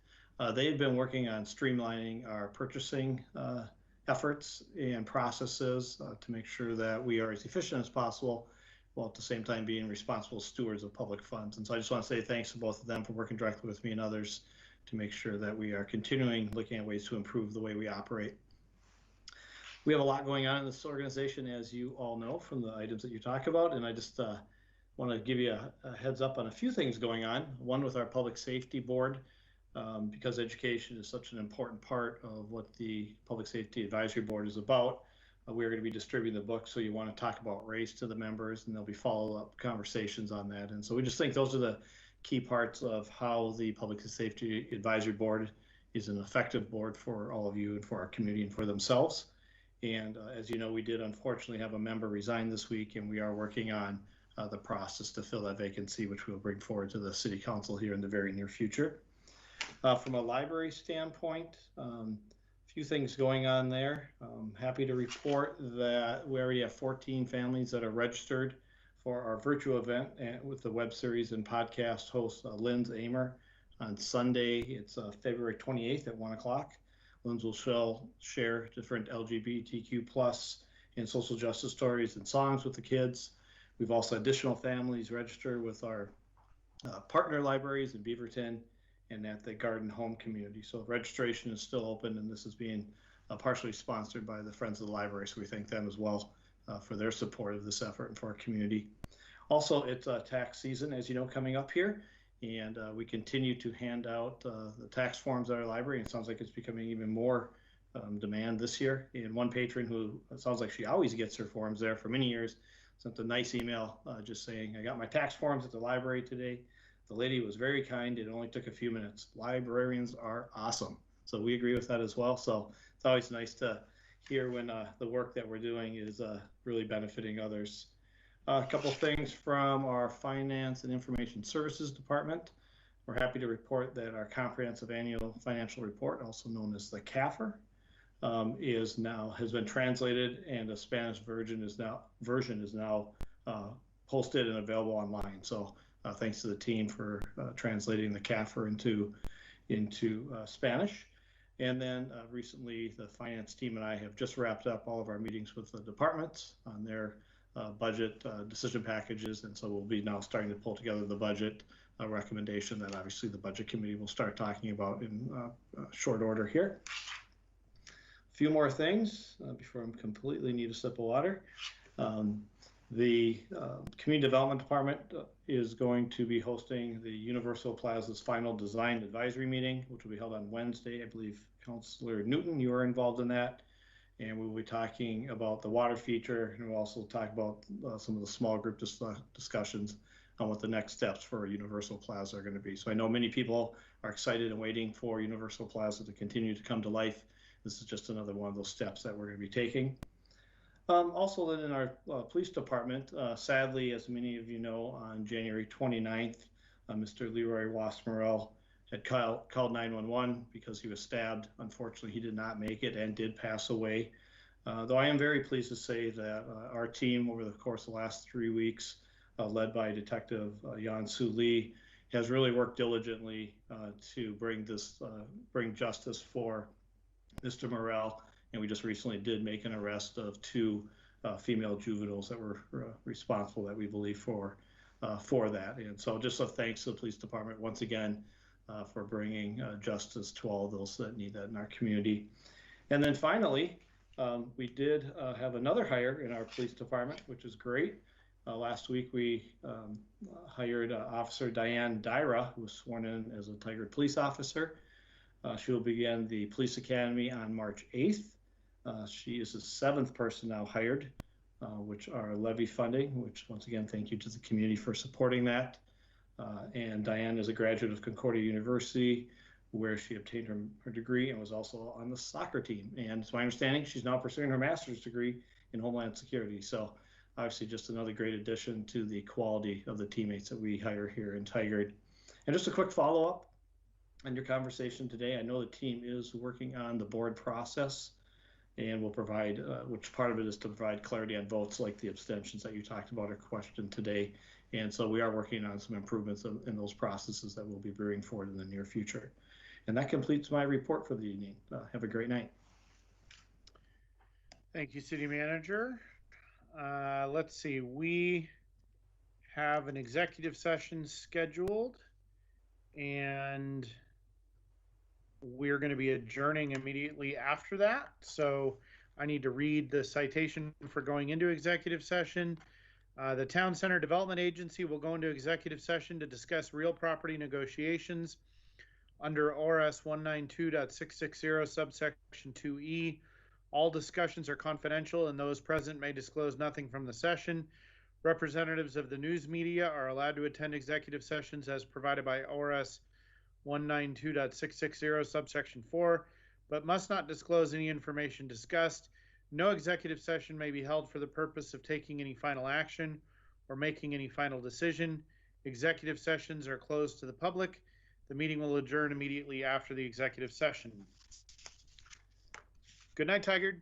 S17: They've been working on streamlining our purchasing efforts and processes to make sure that we are as efficient as possible, while at the same time being responsible stewards of public funds. And so I just want to say thanks to both of them for working directly with me and others to make sure that we are continuing looking at ways to improve the way we operate. We have a lot going on in this organization, as you all know from the items that you talk about, and I just want to give you a heads up on a few things going on. One with our Public Safety Board, because education is such an important part of what the Public Safety Advisory Board is about. We're going to be distributing the book, so you want to talk about race to the members, and there'll be follow-up conversations on that. And so we just think those are the key parts of how the Public Safety Advisory Board is an effective board for all of you and for our community and for themselves. And as you know, we did unfortunately have a member resign this week, and we are working on the process to fill that vacancy, which we'll bring forward to the City Council here in the very near future. From a library standpoint, few things going on there. Happy to report that we already have 14 families that are registered for our virtual event with the web series and podcast host Linz Amer on Sunday. It's February 28th at 1 o'clock. Linz will share different LGBTQ plus and social justice stories and songs with the kids. We've also additional families register with our partner libraries in Beaverton and at the Garden Home community. So registration is still open, and this is being partially sponsored by the Friends of the Library. So we thank them as well for their support of this effort and for our community. Also, it's tax season, as you know, coming up here, and we continue to hand out the tax forms at our library. And it sounds like it's becoming even more demand this year. And one patron who it sounds like she always gets her forms there for many years sent a nice email just saying, I got my tax forms at the library today. The lady was very kind. It only took a few minutes. Librarians are awesome. So we agree with that as well. So it's always nice to hear when the work that we're doing is really benefiting others. A couple things from our Finance and Information Services Department. We're happy to report that our Comprehensive Annual Financial Report, also known as the CAFR, has been translated, and a Spanish version is now posted and available online. So thanks to the team for translating the CAFR into Spanish. And then recently, the finance team and I have just wrapped up all of our meetings with the departments on their budget decision packages. And so we'll be now starting to pull together the budget recommendation that obviously the budget committee will start talking about in short order here. A few more things before I completely need a sip of water. The Community Development Department is going to be hosting the Universal Plaza's final design advisory meeting, which will be held on Wednesday. I believe Councilor Newton, you are involved in that. And we'll be talking about the water feature, and we'll also talk about some of the small group discussions on what the next steps for Universal Plaza are going to be. So I know many people are excited and waiting for Universal Plaza to continue to come to life. This is just another one of those steps that we're going to be taking. Also then in our police department, sadly, as many of you know, on January 29th, Mr. Leroy Wasmerel had called 911 because he was stabbed. Unfortunately, he did not make it and did pass away. Though I am very pleased to say that our team over the course of the last 3 weeks, led by Detective Yan Su Lee, has really worked diligently to bring justice for Mr. Morel. And we just recently did make an arrest of 2 female juveniles that were responsible, that we believe, for that. And so just a thanks to the police department once again for bringing justice to all those that need that in our community. And then finally, we did have another hire in our police department, which is great. Last week we hired Officer Diane Dyra, who was sworn in as a Tigard police officer. She will begin the police academy on March 8th. She is the 7th person now hired, which are levy funding, which once again, thank you to the community for supporting that. And Diane is a graduate of Concordia University, where she obtained her degree and was also on the soccer team. And it's my understanding she's now pursuing her master's degree in Homeland Security. So obviously just another great addition to the quality of the teammates that we hire here in Tigard. And just a quick follow-up on your conversation today. I know the team is working on the board process. and we'll provide, which part of it is to provide clarity on votes like the abstentions that you talked about or questioned today. And so we are working on some improvements in those processes that we'll be bringing forward in the near future. And that completes my report for the evening. Have a great night.
S1: Thank you, City Manager. Let's see, we have an executive session scheduled, and we're going to be adjourning immediately after that. So I need to read the citation for going into executive session. The Town Center Development Agency will go into executive session to discuss real property negotiations under ORS 192.660 subsection 2E. All discussions are confidential and those present may disclose nothing from the session. Representatives of the news media are allowed to attend executive sessions as provided by ORS 192.660 subsection 4, but must not disclose any information discussed. No executive session may be held for the purpose of taking any final action or making any final decision. Executive sessions are closed to the public. The meeting will adjourn immediately after the executive session. Good night, Tigard.